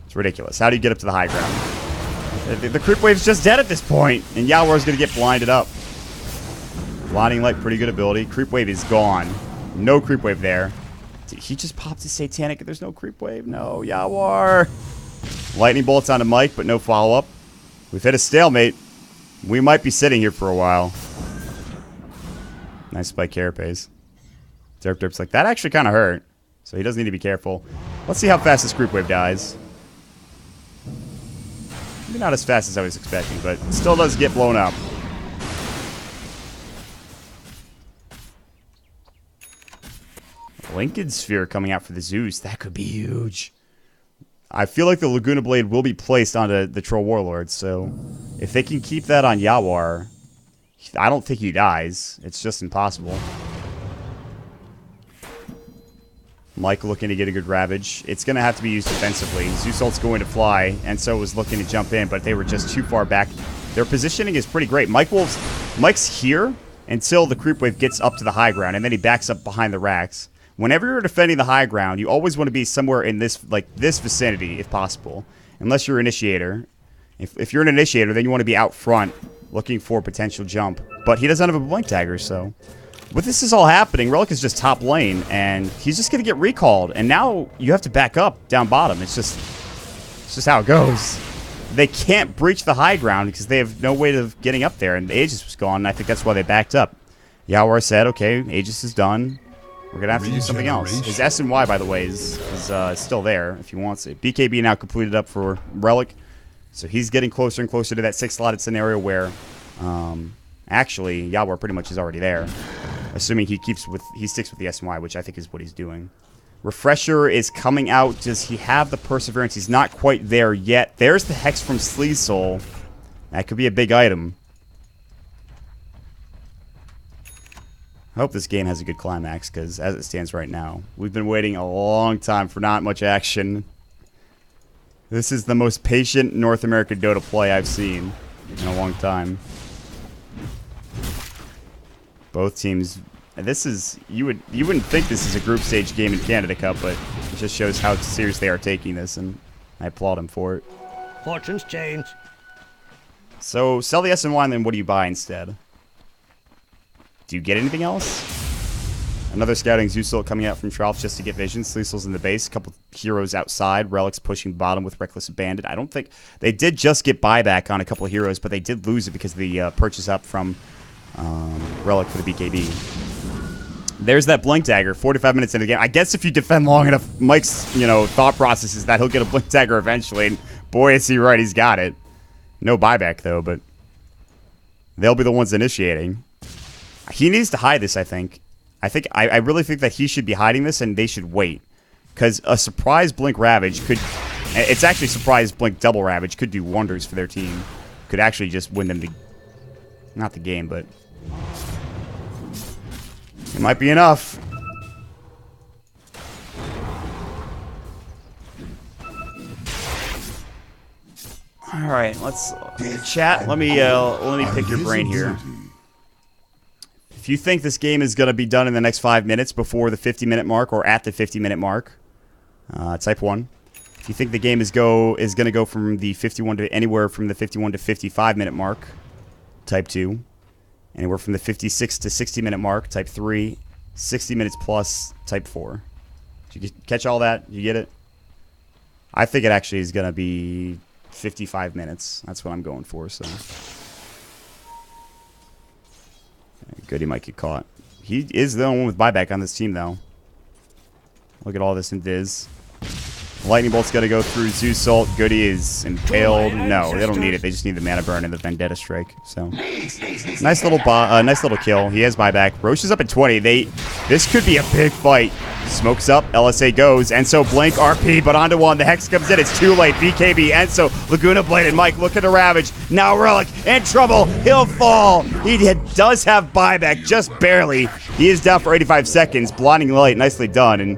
Speaker 1: It's ridiculous. How do you get up to the high ground? The creep wave's just dead at this point, and Yawar's gonna get blinded up. Blinding Light, pretty good ability. Creep wave is gone. No creep wave there. He just popped his Satanic. There's no creep wave. No, Yawar. Lightning bolts onto Mike, but no follow-up. We've hit a stalemate. We might be sitting here for a while. Nice spike carapace. Derp's like, that actually kind of hurt. So he does need to be careful. Let's see how fast this creep wave dies. Maybe not as fast as I was expecting, but still does get blown up. Linked Sphere coming out for the Zeus. That could be huge. I feel like the Laguna Blade will be placed onto the Troll Warlord, so if they can keep that on Yawar, I don't think he dies. It's just impossible. Mike looking to get a good Ravage. It's going to have to be used defensively. Zeusult's going to fly, and so was looking to jump in, but they were just too far back. Their positioning is pretty great. Mike's here until the creep wave gets up to the high ground, and then he backs up behind the racks. Whenever you're defending the high ground, you always want to be somewhere in this vicinity, if possible. Unless you're an initiator. If you're an initiator, then you want to be out front, looking for potential jump. But he doesn't have a blink dagger, so with this is all happening, Relic is just top lane, and he's just gonna get recalled. And now you have to back up down bottom. It's just how it goes. They can't breach the high ground because they have no way of getting up there, and the Aegis was gone. And I think that's why they backed up. Yawar said, "Okay, Aegis is done. We're going to have to do something else." His S and Y, by the way, is still there if he wants it. BKB now completed up for Relic. So he's getting closer and closer to that 6-slotted scenario where, actually, Yawar pretty much is already there. Assuming he sticks with the S and Y, which I think is what he's doing. Refresher is coming out. Does he have the Perseverance? He's not quite there yet. There's the Hex from Sleesol. That could be a big item. I hope this game has a good climax, because as it stands right now, we've been waiting a long time for not much action. This is the most patient North American Dota play I've seen in a long time. Both teams, this is, you wouldn't think this is a group stage game in Canada Cup, but it just shows how serious they are taking this, and I applaud them for it.
Speaker 4: Fortunes change.
Speaker 1: So, sell the S&Y, and then what do you buy instead? Do you get anything else? Another scouting Zeusul coming out from Tralf just to get vision. Sleesel's in the base. A couple heroes outside. Relic's pushing bottom with Reckless Bandit. I don't think... They did just get buyback on a couple of heroes, but they did lose it because of the purchase up from Relic for the BKB. There's that Blink Dagger. 45 minutes into the game. I guess if you defend long enough, Mike's thought process is that he'll get a Blink Dagger eventually. And boy, is he right. He's got it. No buyback, though, but they'll be the ones initiating. He needs to hide this, I think. I really think that he should be hiding this, and they should wait. because a surprise Blink Ravage could... It's actually surprise Blink Double Ravage could do wonders for their team. Could actually just win them the... Not the game, but... It might be enough. All right, let's chat. Let me pick your brain here. If you think this game is going to be done in the next 5 minutes before the 50-minute mark or at the 50-minute mark, type 1. If you think the game is going to go from the 51 to anywhere from the 51 to 55-minute mark, type 2. Anywhere from the 56 to 60-minute mark, type 3. 60 minutes plus, type 4. Did you catch all that? You get it? I think it actually is going to be 55 minutes. That's what I'm going for, so. Good, he might get caught. He is the only one with buyback on this team, though. Look at all this in Viz. Lightning Bolt's got to go through Zeus Salt. Goody is impaled. No, they don't need it. They just need the mana burn and the Vendetta Strike. So, nice little kill. He has buyback. Roche is up at 20. This could be a big fight. Smokes up. LSA goes. Enso Blink RP, but onto one. The Hex comes in. It's too late. BKB. Enso, Laguna Blade, and Mike looking to Ravage. Now Relic in trouble. He'll fall. He does have buyback, just barely. He is down for 85 seconds. Blinding Light, nicely done. And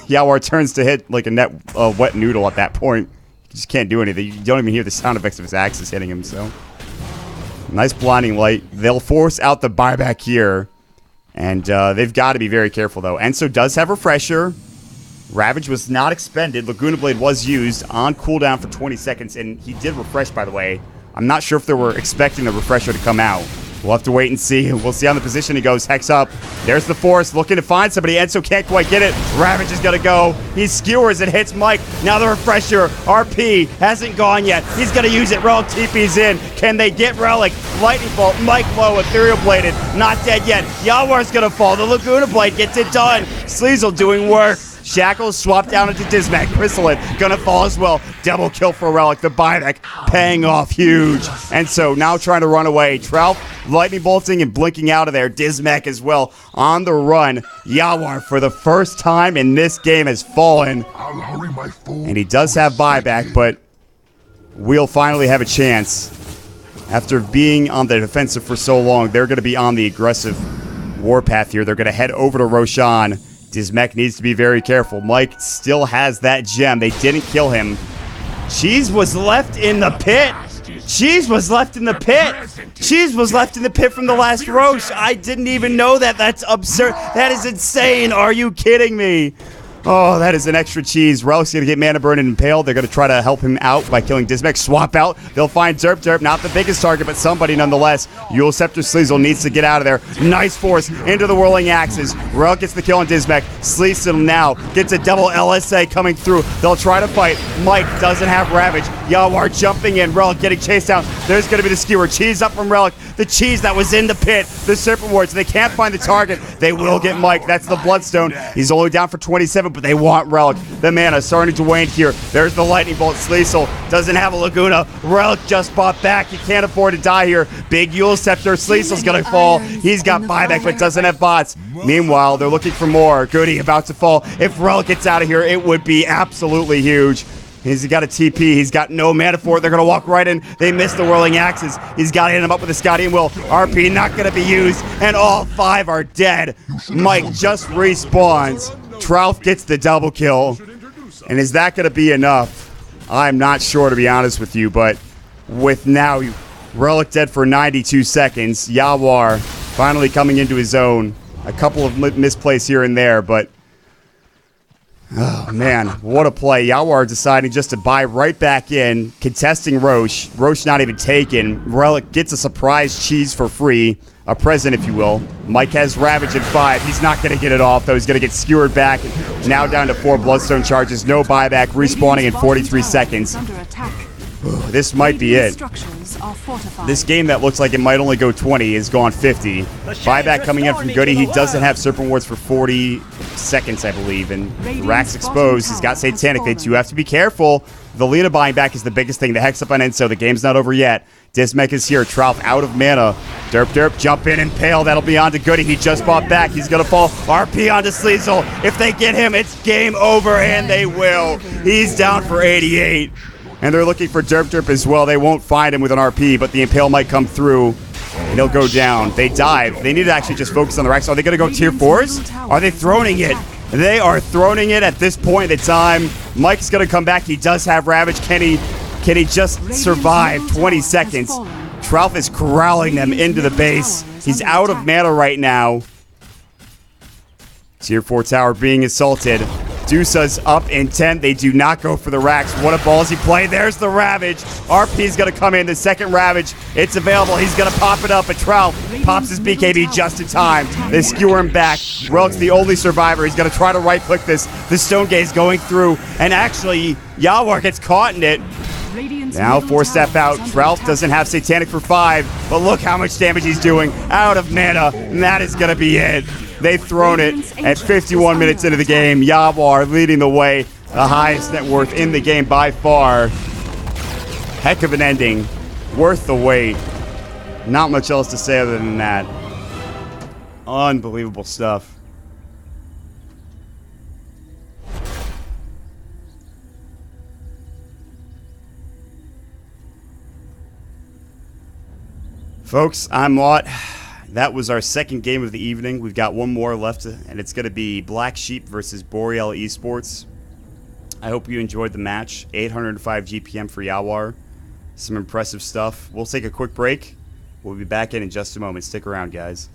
Speaker 1: Yawar turns to hit like a wet noodle at that point. He just can't do anything. You don't even hear the sound effects of his axes hitting him, so. Nice Blinding Light. They'll force out the buyback here. And they've got to be very careful, though. Enso does have Refresher. Ravage was not expended. Laguna Blade was used on cooldown for 20 seconds, and he did refresh, by the way. I'm not sure if they were expecting the Refresher to come out. We'll have to wait and see. We'll see on the position he goes. Hex up. There's the Force looking to find somebody. Enso can't quite get it. Ravage is going to go. He skewers and hits Mike. Now the Refresher. RP hasn't gone yet. He's going to use it. Relic TP's in. Can they get Relic? Lightning Bolt. Mike low. Ethereal Bladed. Not dead yet. Yawar's going to fall. The Laguna Blade gets it done. Sleazel doing work. Shackles swapped down into Dismac. Chrysalid gonna fall as well. Double kill for Relic. The buyback paying off huge. And so now trying to run away. Trout lightning bolting and blinking out of there. Dismac as well on the run. Yawar for the first time in this game has fallen. And he does have buyback, but we'll finally have a chance. After being on the defensive for so long, they're going to be on the aggressive warpath here. They're going to head over to Roshan. Dismech needs to be very careful. Mike still has that gem. They didn't kill him. Cheese was left in the pit. Cheese was left in the pit. Cheese was left in the pit from the last Roche. I didn't even know that. That's absurd. That is insane. Are you kidding me? Oh, that is an extra cheese. Relic's going to get mana burn and impaled. They're going to try to help him out by killing Dismech. Swap out. They'll find Derp Derp. Not the biggest target, but somebody nonetheless. Yule Scepter Sleazel needs to get out of there. Nice force into the whirling axes. Relic gets the kill on Dismech. Sleazel now gets a double LSA coming through. They'll try to fight. Mike doesn't have Ravage. Yawar jumping in. Relic getting chased down. There's going to be the skewer. Cheese up from Relic. The cheese that was in the pit. The Serpent Wards. They can't find the target. They will get Mike. That's the Bloodstone. He's only down for 27, but they want Relic. The mana starting to wane here. There's the Lightning Bolt. Sleazel doesn't have a Laguna. Relic just bought back. He can't afford to die here. Big Yule Scepter. Sleazel's going to fall. He's got buyback, but doesn't have bots. Meanwhile, they're looking for more. Goody about to fall. If Relic gets out of here, it would be absolutely huge. He's got a TP. He's got no mana for it. They're going to walk right in. They miss the whirling axes. He's got to hit him up with a Scotty and Will. RP not going to be used, and all 5 are dead. Mike just respawns. Trout gets the double kill. And is that going to be enough? I'm not sure, to be honest with you, but with now Relic dead for 92 seconds, Yawar finally coming into his own. A couple of misplays here and there, but oh, man, what a play. Yawar deciding just to buy right back in, contesting Roche. Roche not even taken. Relic gets a surprise cheese for free. A present, if you will. Mike has Ravage at 5. He's not going to get it off, though. He's going to get skewered back. Now down to 4 Bloodstone charges. No buyback. Respawning in 43 seconds. This might be it.
Speaker 2: Walls are fortified.
Speaker 1: This game that looks like it might only go 20 is gone 50. Buyback coming in from Goody. He doesn't have Serpent Wards for 40 seconds, I believe. And Rack's exposed. He's got Satanic. They do have to be careful. The Lena buying back is the biggest thing. The Hex up on Enso. The game's not over yet. Dismech is here. Trout out of mana. Derp, jump in and Pale. That'll be on to Goody. He just bought back. He's going to fall. RP onto Sleazel. If they get him, it's game over, and they will. He's down for 88. And they're looking for Derp as well. They won't find him with an RP, but the Impale might come through, and he'll go down. They dive. They need to actually just focus on the Rex. Are they going to go tier 4s? Are they throning it? They are throning it at this point in time. Mike's going to come back. He does have Ravage. Can he just survive 20 seconds? Trout is corralling them into the base. He's out of mana right now. Tier 4 tower being assaulted. Dusa's up in 10. They do not go for the racks. What a ballsy play. There's the Ravage. RP's going to come in. The second Ravage. It's available. He's going to pop it up. But Trout pops his BKB just in time. They skewer him back. Relic's the only survivor. He's going to try to right-click this. The Stone Gaze going through. And actually, Yawar gets caught in it. Now 4-step out. Trout doesn't have Satanic for 5. But look how much damage he's doing. Out of mana. And that is going to be it. They've thrown it at 51 minutes into the game. Yawar leading the way. The highest net worth in the game by far. Heck of an ending. Worth the wait. Not much else to say other than that. Unbelievable stuff. Folks, I'm Lot. That was our second game of the evening. We've got one more left, and it's going to be Black Sheep versus Boreal Esports. I hope you enjoyed the match. 805 GPM for Yawar. Some impressive stuff. We'll take a quick break. We'll be back in just a moment. Stick around, guys.